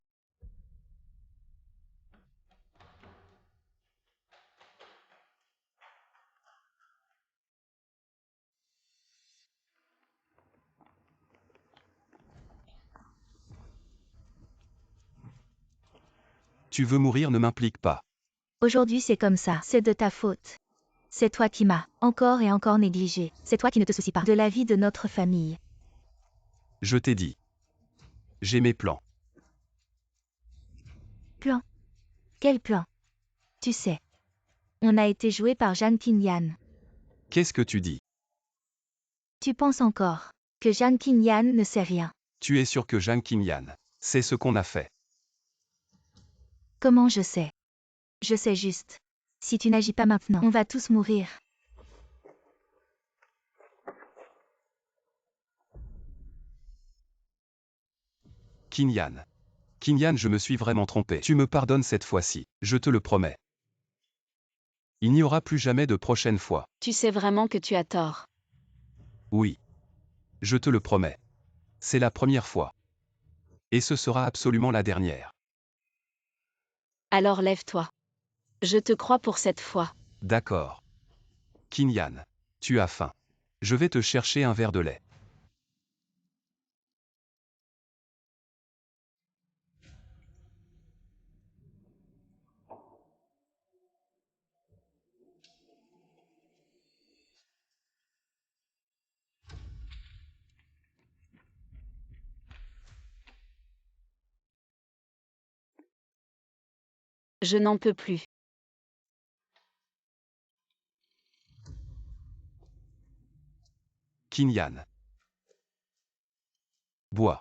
Tu veux mourir ne m'implique pas. Aujourd'hui c'est comme ça. C'est de ta faute. C'est toi qui m'as encore et encore négligé. C'est toi qui ne te soucies pas de la vie de notre famille. Je t'ai dit. J'ai mes plans. Plan? Quel plan? Tu sais. On a été joué par Jeanne Tinyan. Qu'est-ce que tu dis? Tu penses encore que Jeanne Tinyan ne sait rien? Tu es sûr que Jeanne Kinyan, c'est ce qu'on a fait? Comment je sais? Je sais juste. Si tu n'agis pas maintenant, on va tous mourir. Kinyan. Kinyan, je me suis vraiment trompé. Tu me pardonnes cette fois-ci, je te le promets. Il n'y aura plus jamais de prochaine fois. Tu sais vraiment que tu as tort. Oui. Je te le promets. C'est la première fois. Et ce sera absolument la dernière. Alors lève-toi. Je te crois pour cette fois. D'accord. Kinyan. Tu as faim. Je vais te chercher un verre de lait. Je n'en peux plus. Kinyan. Bois.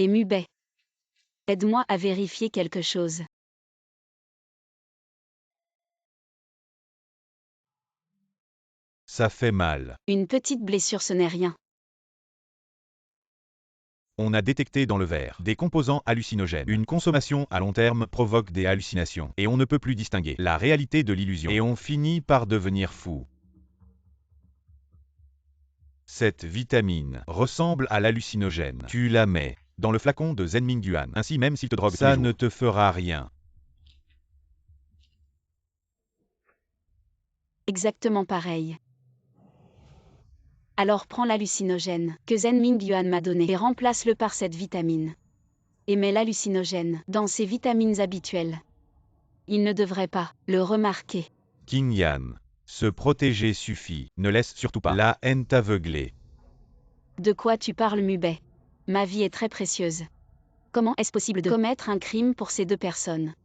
Et Mubei. Aide-moi à vérifier quelque chose. Ça fait mal. Une petite blessure, ce n'est rien. On a détecté dans le verre des composants hallucinogènes. Une consommation à long terme provoque des hallucinations. Et on ne peut plus distinguer la réalité de l'illusion. Et on finit par devenir fou. Cette vitamine ressemble à l'hallucinogène. Tu la mets dans le flacon de Zenming-Yuan. Ainsi, même s'il te drogue ça ne te fera rien. Exactement pareil. Alors prends l'hallucinogène que Zenming-Yuan m'a donné et remplace-le par cette vitamine. Et mets l'hallucinogène dans ses vitamines habituelles. Il ne devrait pas le remarquer. Qin Yan, se protéger suffit. Ne laisse surtout pas la haine t'aveugler. De quoi tu parles, Mubei? Ma vie est très précieuse. Comment est-ce possible de commettre un crime pour ces deux personnes?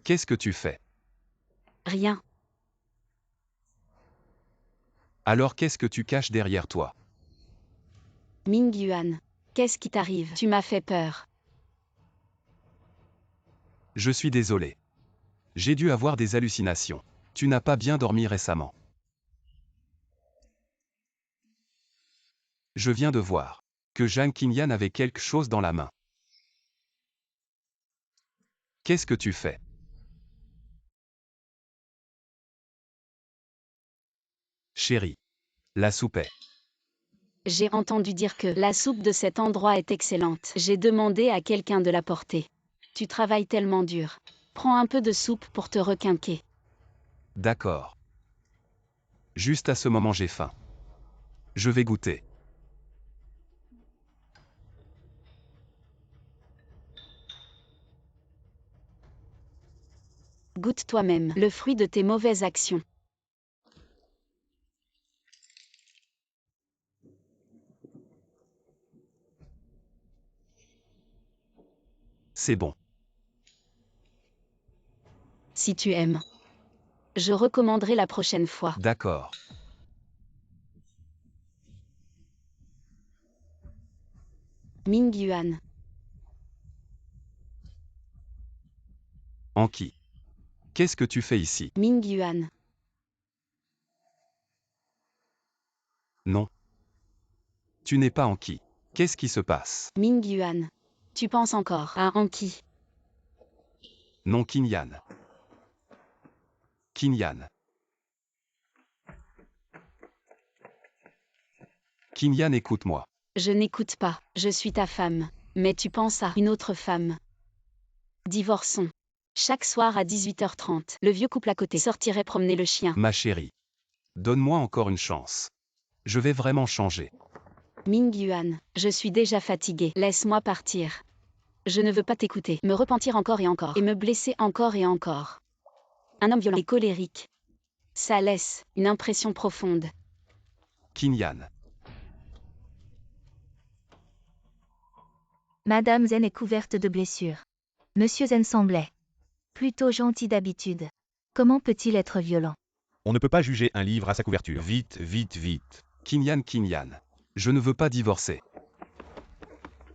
Qu'est-ce que tu fais? Rien. Alors qu'est-ce que tu caches derrière toi? Ming-Yuan, qu'est-ce qui t'arrive? Tu m'as fait peur. Je suis désolé. J'ai dû avoir des hallucinations. Tu n'as pas bien dormi récemment. Je viens de voir que Zhang Qinyan avait quelque chose dans la main. Qu'est-ce que tu fais? Chérie. La soupe est. J'ai entendu dire que la soupe de cet endroit est excellente. J'ai demandé à quelqu'un de la porter. Tu travailles tellement dur. Prends un peu de soupe pour te requinquer. D'accord. Juste à ce moment j'ai faim. Je vais goûter. Goûte toi-même le fruit de tes mauvaises actions. C'est bon. Si tu aimes. Je recommanderai la prochaine fois. D'accord. Ming-Yuan. Anki. Qu'est-ce que tu fais ici? Ming-Yuan. Non. Tu n'es pas Anki. Qu'est-ce qui se passe? Ming-Yuan. Tu penses encore à Anki? Non Qinyan. Qinyan. Qinyan, écoute-moi. Je n'écoute pas, je suis ta femme. Mais tu penses à une autre femme. Divorçons. Chaque soir à 18h30, le vieux couple à côté sortirait promener le chien. Ma chérie. Donne-moi encore une chance. Je vais vraiment changer. Ming-Yuan, je suis déjà fatiguée. Laisse-moi partir. Je ne veux pas t'écouter, me repentir encore et encore, et me blesser encore et encore. Un homme violent et colérique. Ça laisse une impression profonde. Qinyan. Madame Zen est couverte de blessures. Monsieur Zen semblait plutôt gentil d'habitude. Comment peut-il être violent? On ne peut pas juger un livre à sa couverture. Vite, vite, vite. Qinyan. Je ne veux pas divorcer.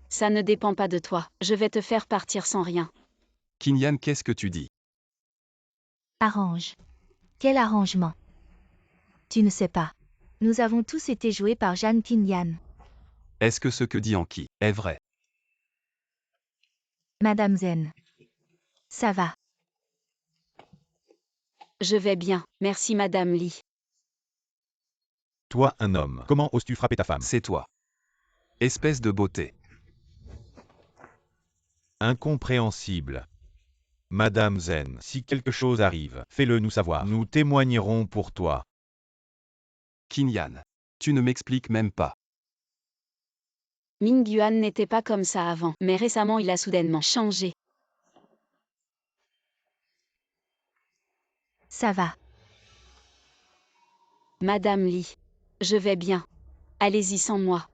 Ça ne dépend pas de toi. Je vais te faire partir sans rien. Qinyan, qu'est-ce que tu dis? Arrange. Quel arrangement? Tu ne sais pas. Nous avons tous été joués par Zhang Qinyan. Est-ce que ce que dit Anki est vrai? Madame Zen. Ça va. Je vais bien, merci Madame Li. Toi, un homme, comment oses-tu frapper ta femme? C'est toi. Espèce de beauté. Incompréhensible. Madame Zen, si quelque chose arrive, fais-le nous savoir. Nous témoignerons pour toi. Qin Yan. Tu ne m'expliques même pas. Mingyuan n'était pas comme ça avant, mais récemment il a soudainement changé. Ça va. Madame Li. Je vais bien. Allez-y sans moi.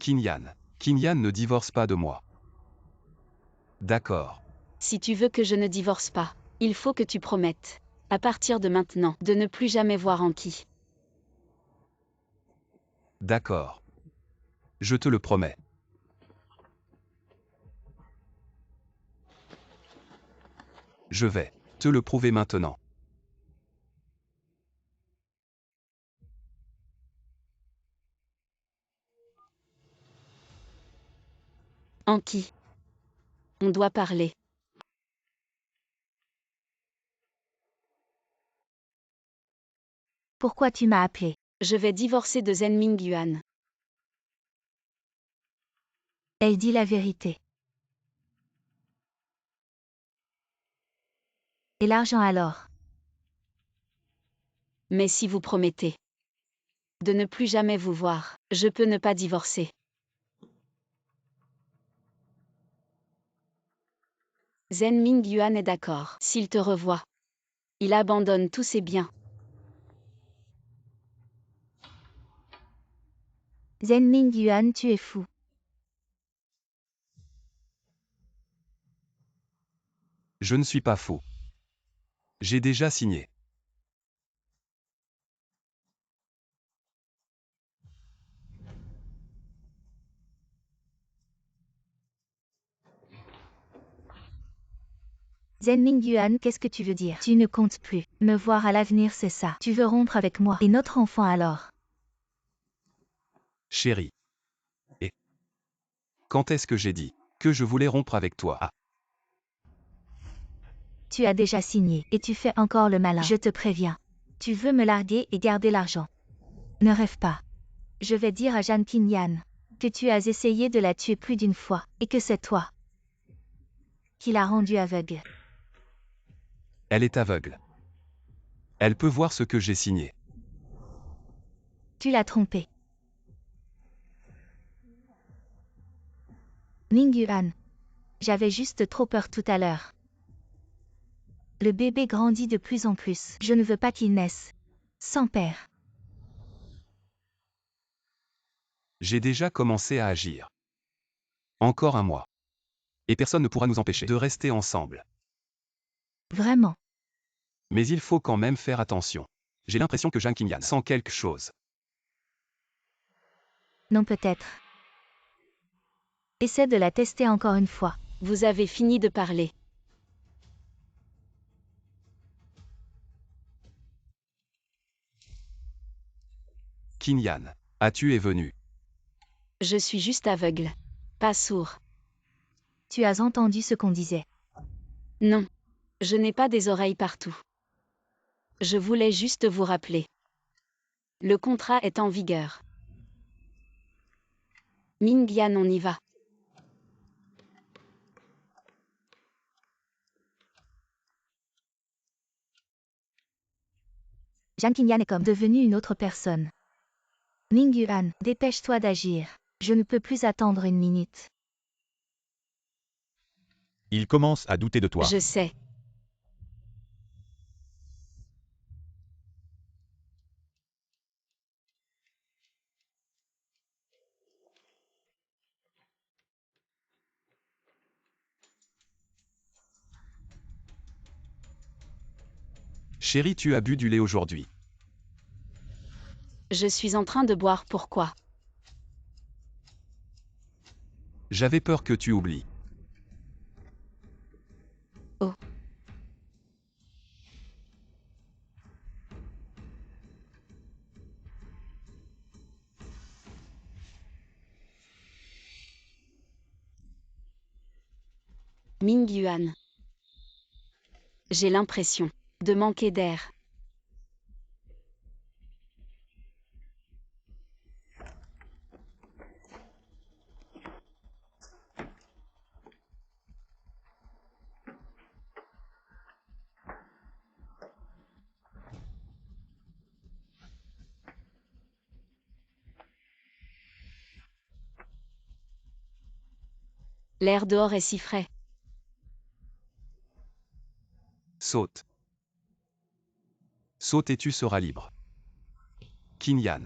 Qin Yan ne divorce pas de moi. D'accord. Si tu veux que je ne divorce pas, il faut que tu promettes, à partir de maintenant, de ne plus jamais voir Anki. D'accord. Je te le promets. Je vais te le prouver maintenant. Anki. On doit parler. Pourquoi tu m'as appelé? Je vais divorcer de Zen Mingyuan. Elle dit la vérité. Et l'argent alors? Mais si vous promettez de ne plus jamais vous voir, je peux ne pas divorcer. Zen Mingyuan est d'accord. S'il te revoit, il abandonne tous ses biens. Zen Mingyuan, tu es fou. Je ne suis pas fou. J'ai déjà signé. Zen Mingyuan, qu'est-ce que tu veux dire? Tu ne comptes plus me voir à l'avenir, c'est ça. Tu veux rompre avec moi. Et notre enfant alors? Chérie. Et quand est-ce que j'ai dit que je voulais rompre avec toi? Ah, Tu as déjà signé, et tu fais encore le malin. Je te préviens. Tu veux me larguer et garder l'argent. Ne rêve pas. Je vais dire à Jeanne Qin Yan que tu as essayé de la tuer plus d'une fois, et que c'est toi qui l'a rendue aveugle. elle est aveugle. Elle peut voir ce que j'ai signé. Tu l'as trompée. Mingyuan. J'avais juste trop peur tout à l'heure. Le bébé grandit de plus en plus. Je ne veux pas qu'il naisse sans père. J'ai déjà commencé à agir. Encore un mois. Et personne ne pourra nous empêcher de rester ensemble. Vraiment. Mais il faut quand même faire attention. J'ai l'impression que Jeanne Qin Yan sent quelque chose. Non, peut-être. Essaie de la tester encore une fois. Vous avez fini de parler. Qin Yan, as-tu es venu? Je suis juste aveugle. Pas sourd. Tu as entendu ce qu'on disait. Non. Je n'ai pas des oreilles partout. Je voulais juste vous rappeler. Le contrat est en vigueur. Mingyan, on y va. Jeanne Qin Yan est comme devenue une autre personne. Mingyuan, dépêche-toi d'agir. Je ne peux plus attendre une minute. Il commence à douter de toi. Je sais. Chérie, tu as bu du lait aujourd'hui. Je suis en train de boire, pourquoi? J'avais peur que tu oublies. Oh. Mingyuan. J'ai l'impression de manquer d'air. L'air dehors est si frais. Saute. Saute et tu seras libre. Qin Yan.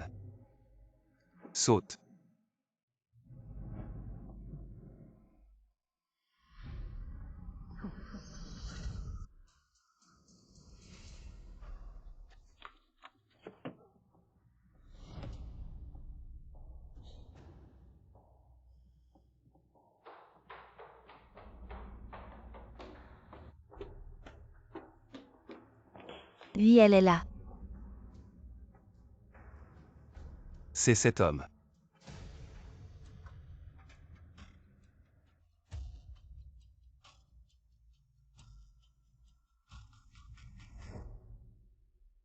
Saute. Oui, elle est là. C'est cet homme.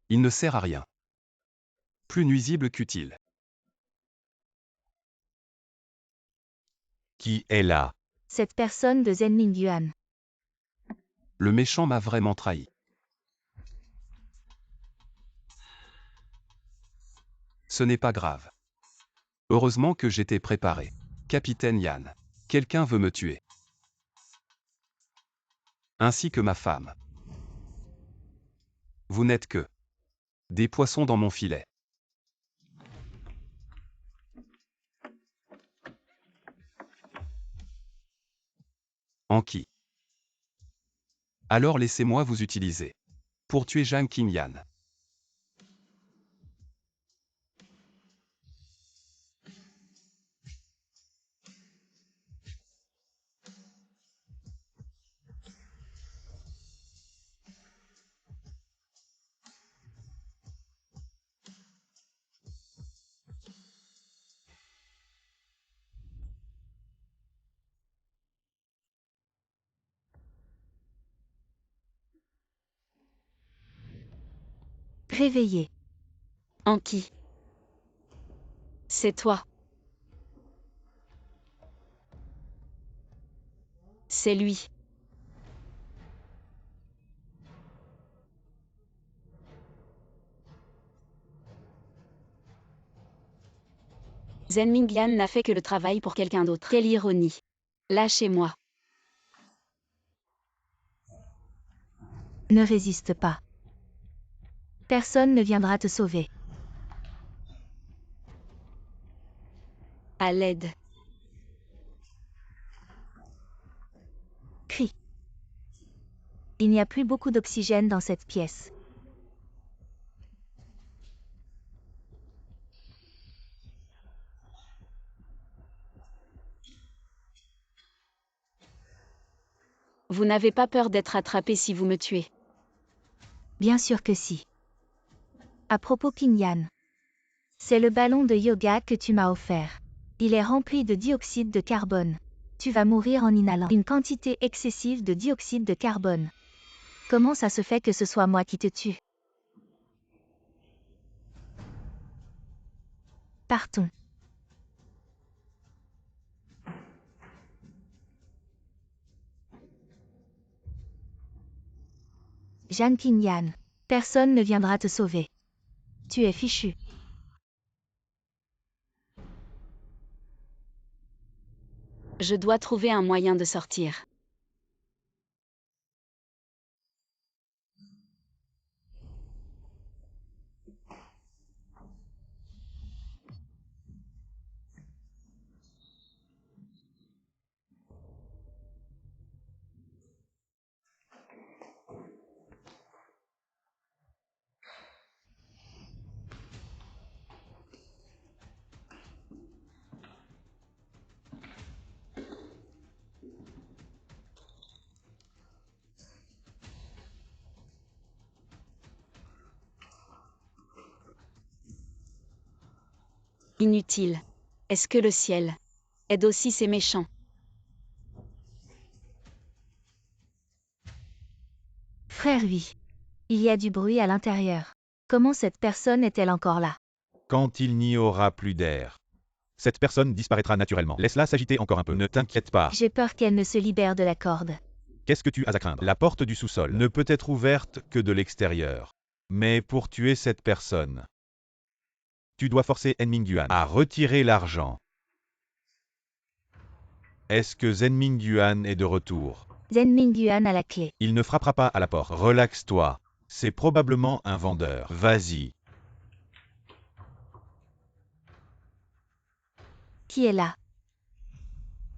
Il ne sert à rien. Plus nuisible qu'utile. Qui est là? Cette personne de Zen Mingyuan. Le méchant m'a vraiment trahi. Ce n'est pas grave. Heureusement que j'étais préparé. Capitaine Yan. Quelqu'un veut me tuer. Ainsi que ma femme. Vous n'êtes que des poissons dans mon filet. Anki. Alors laissez-moi vous utiliser. Pour tuer Zhang Qinyan. Réveillé. Anki. C'est toi. C'est lui. Zen Mingyuan n'a fait que le travail pour quelqu'un d'autre. Quelle ironie. Lâchez-moi. Ne résiste pas. Personne ne viendra te sauver. À l'aide. Crie. Il n'y a plus beaucoup d'oxygène dans cette pièce. Vous n'avez pas peur d'être attrapé si vous me tuez. Bien sûr que si. À propos Qin Yan. C'est le ballon de yoga que tu m'as offert. Il est rempli de dioxyde de carbone. Tu vas mourir en inhalant une quantité excessive de dioxyde de carbone. Comment ça se fait que ce soit moi qui te tue? Partons. Zhang Qinyan. Personne ne viendra te sauver. Tu es fichu. Je dois trouver un moyen de sortir. Inutile. Est-ce que le ciel aide aussi ces méchants? Frère, oui. Il y a du bruit à l'intérieur. Comment cette personne est-elle encore là? Quand il n'y aura plus d'air, cette personne disparaîtra naturellement. Laisse-la s'agiter encore un peu. Ne t'inquiète pas. J'ai peur qu'elle ne se libère de la corde. Qu'est-ce que tu as à craindre? La porte du sous-sol ne peut être ouverte que de l'extérieur. Mais pour tuer cette personne, tu dois forcer En Mingyuan à retirer l'argent. Est-ce que Zen Mingyuan est de retour? Zen Mingyuan a la clé. Il ne frappera pas à la porte. Relaxe-toi. C'est probablement un vendeur. Vas-y. Qui est là?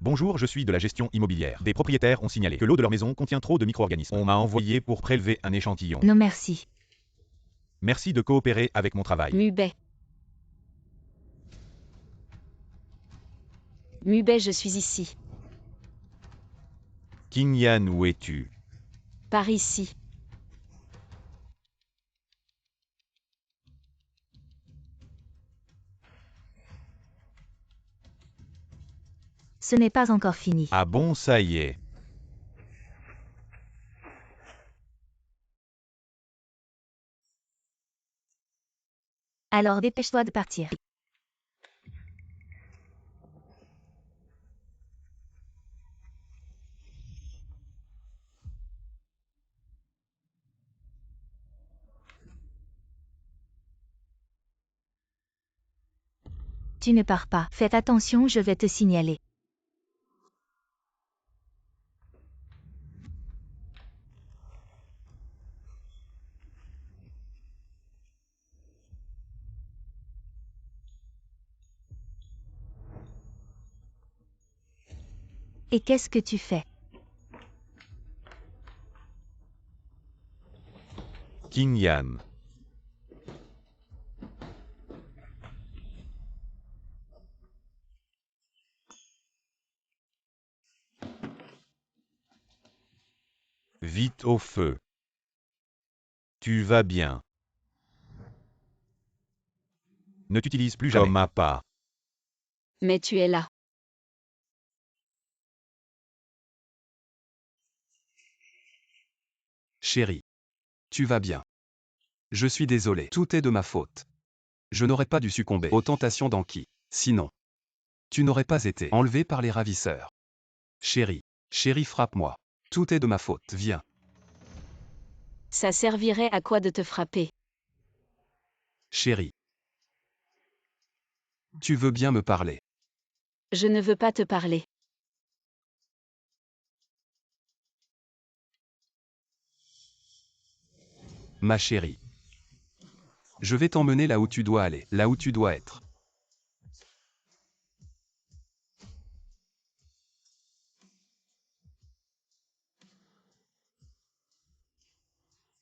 Bonjour, je suis de la gestion immobilière. Des propriétaires ont signalé que l'eau de leur maison contient trop de micro-organismes. On m'a envoyé pour prélever un échantillon. Non merci. Merci de coopérer avec mon travail. Mubei. Mubei, je suis ici. Qingyan, où es-tu? Par ici. Ce n'est pas encore fini. Ah bon, ça y est. Alors dépêche-toi de partir. Tu ne pars pas. Faites attention, je vais te signaler. Et qu'est-ce que tu fais? Qingyan. Vite au feu. Tu vas bien. Ne t'utilise plus jamais. Comme appât. Mais tu es là. Chérie. Tu vas bien. Je suis désolé. Tout est de ma faute. Je n'aurais pas dû succomber aux tentations d'Anki. Sinon, tu n'aurais pas été enlevé par les ravisseurs. Chérie. Chérie, frappe-moi. Tout est de ma faute. Viens. Ça servirait à quoi de te frapper? Chérie. Tu veux bien me parler? Je ne veux pas te parler. Ma chérie. Je vais t'emmener là où tu dois aller, là où tu dois être.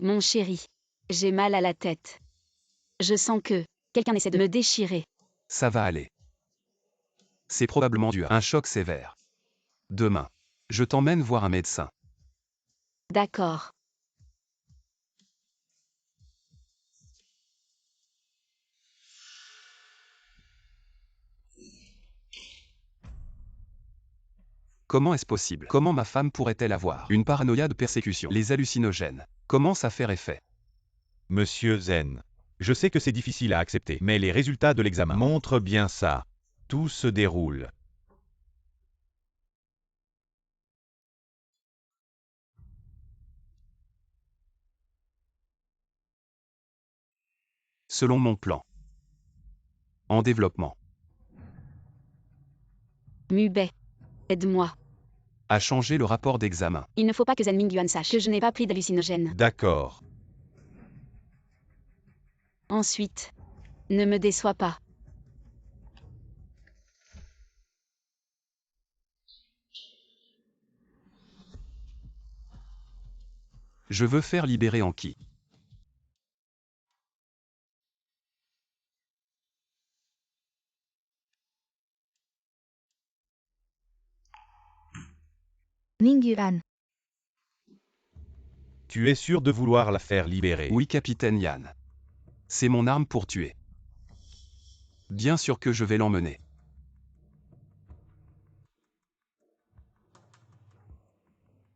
Mon chéri. J'ai mal à la tête. Je sens que quelqu'un essaie de me déchirer. Ça va aller. C'est probablement dû à un choc sévère. Demain, je t'emmène voir un médecin. D'accord. Comment est-ce possible? Comment ma femme pourrait-elle avoir une paranoïa de persécution? Les hallucinogènes. Comment ça fait effet? Monsieur Zen. Je sais que c'est difficile à accepter, mais les résultats de l'examen montrent bien ça. Tout se déroule. Selon mon plan. En développement. Mubei. Aide-moi. A changé le rapport d'examen. Il ne faut pas que Zen Mingyuan sache que je n'ai pas pris d'hallucinogène. D'accord. Ensuite. Ne me déçois pas. Je veux faire libérer Anki. Mingyuan. Tu es sûr de vouloir la faire libérer? Oui, capitaine Yan. C'est mon arme pour tuer. Bien sûr que je vais l'emmener.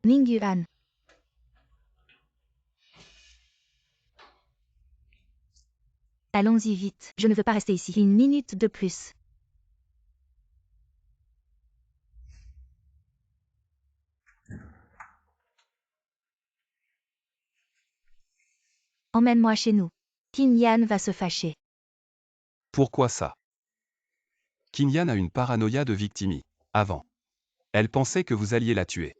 Mingyuan. Allons-y vite. Je ne veux pas rester ici. Une minute de plus. Emmène-moi chez nous. Qingyan va se fâcher. Pourquoi ça? Qingyan a une paranoïa de victime. Avant. Elle pensait que vous alliez la tuer.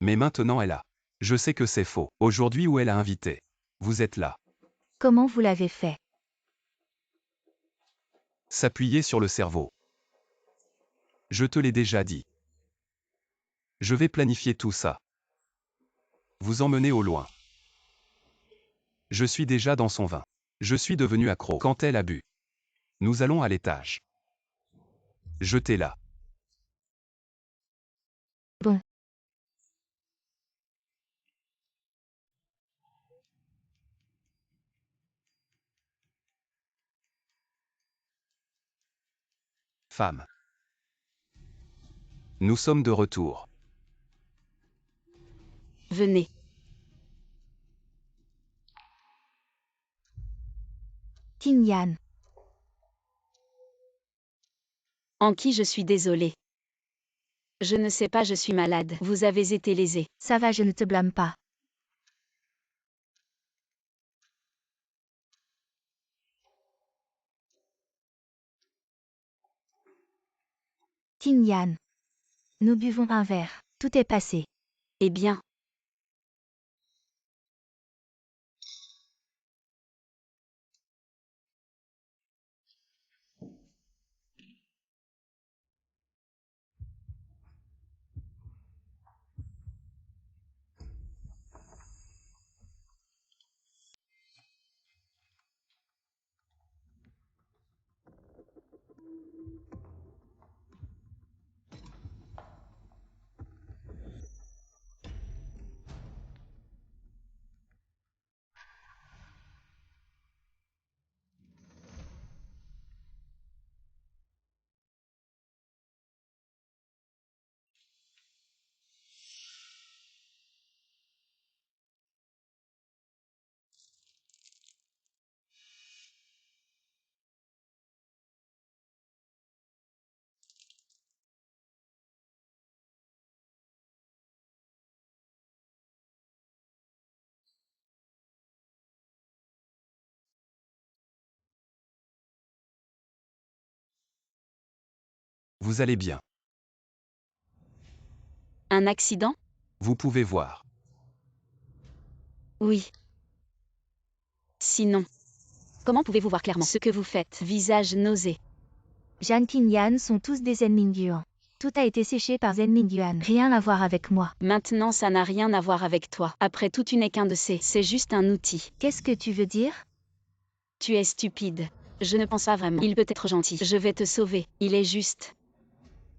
Mais maintenant elle a. Je sais que c'est faux. Aujourd'hui où elle a invité. Vous êtes là. Comment vous l'avez fait? S'appuyer sur le cerveau. Je te l'ai déjà dit. Je vais planifier tout ça. Vous emmener au loin. Je suis déjà dans son vin. Je suis devenu accro quand elle a bu. Nous allons à l'étage. Jetez-la. Bon. Femme. Nous sommes de retour. Venez. Tin Yan. En qui je suis désolée. Je ne sais pas, je suis malade. Vous avez été lésé. Ça va, je ne te blâme pas. Tin Yan. Nous buvons un verre. Tout est passé. Eh bien. Vous allez bien. Un accident? Vous pouvez voir. Oui. Sinon. Comment pouvez-vous voir clairement? Ce que vous faites. Visage nausé. Jeanne Tin Yan sont tous des Zen Mingyuan. Tout a été séché par Zen Mingyuan. Rien à voir avec moi. Maintenant ça n'a rien à voir avec toi. Après tout tu n'es qu'un de ces. C'est juste un outil. Qu'est-ce que tu veux dire? Tu es stupide. Je ne pense pas vraiment. Il peut être gentil. Je vais te sauver. Il est juste.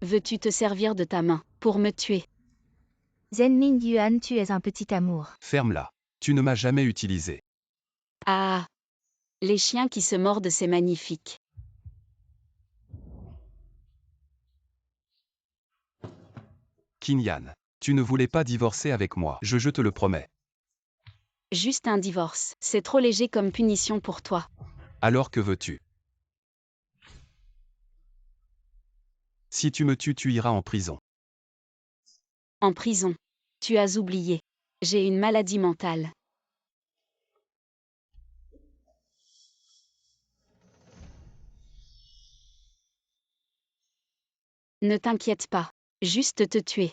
Veux-tu te servir de ta main pour me tuer? Zen Mingyuan, tu es un petit amour. Ferme-la. Tu ne m'as jamais utilisé. Ah. Les chiens qui se mordent, c'est magnifique. Kinyan. Tu ne voulais pas divorcer avec moi. Je te le promets. Juste un divorce. C'est trop léger comme punition pour toi. Alors que veux-tu? Si tu me tues, tu iras en prison. En prison. Tu as oublié. J'ai une maladie mentale. Ne t'inquiète pas. Juste te tuer.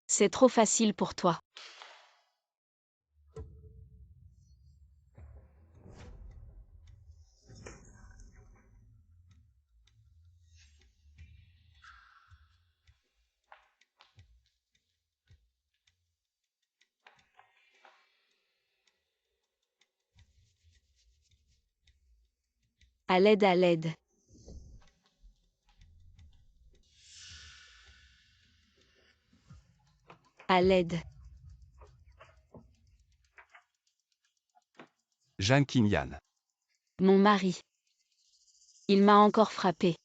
C'est trop facile pour toi. À l'aide, à l'aide. À l'aide. Jeanne Kinyan. Mon mari. Il m'a encore frappé.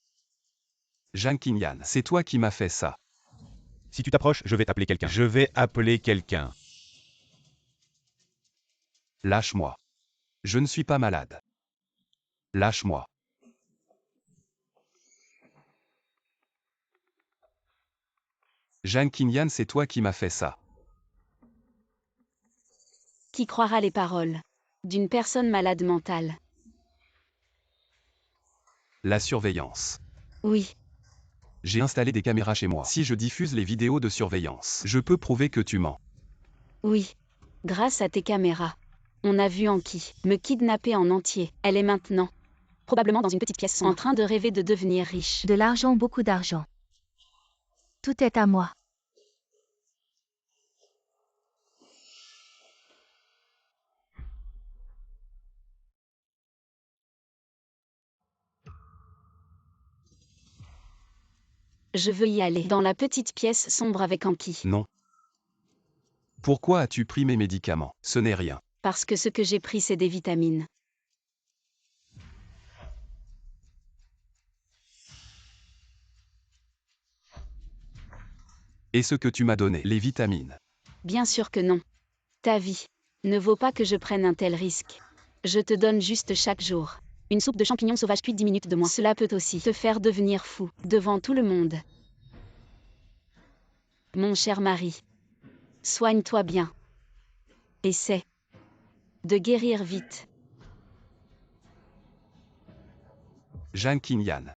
Jeanne Kinyan, c'est toi qui m'as fait ça. Si tu t'approches, je vais appeler quelqu'un. Je vais appeler quelqu'un. Lâche-moi. Je ne suis pas malade. Lâche-moi. Jeanne Kinyan, c'est toi qui m'as fait ça. Qui croira les paroles d'une personne malade mentale? La surveillance. Oui. J'ai installé des caméras chez moi. Si je diffuse les vidéos de surveillance, je peux prouver que tu mens. Oui. Grâce à tes caméras. On a vu Anki me kidnapper en entier. Elle est maintenant Probablement dans une petite pièce en sombre. train de rêver de devenir riche. De l'argent, beaucoup d'argent. Tout est à moi. Je veux y aller. Dans la petite pièce sombre avec Anki. Non. Pourquoi as-tu pris mes médicaments? Ce n'est rien. Parce que ce que j'ai pris, c'est des vitamines. Et ce que tu m'as donné, les vitamines. Bien sûr que non. Ta vie ne vaut pas que je prenne un tel risque. Je te donne juste chaque jour. Une soupe de champignons sauvages puis 10 minutes de moins. Cela peut aussi te faire devenir fou, devant tout le monde. Mon cher mari, soigne-toi bien. Essaie de guérir vite. Jeanne Kinyan.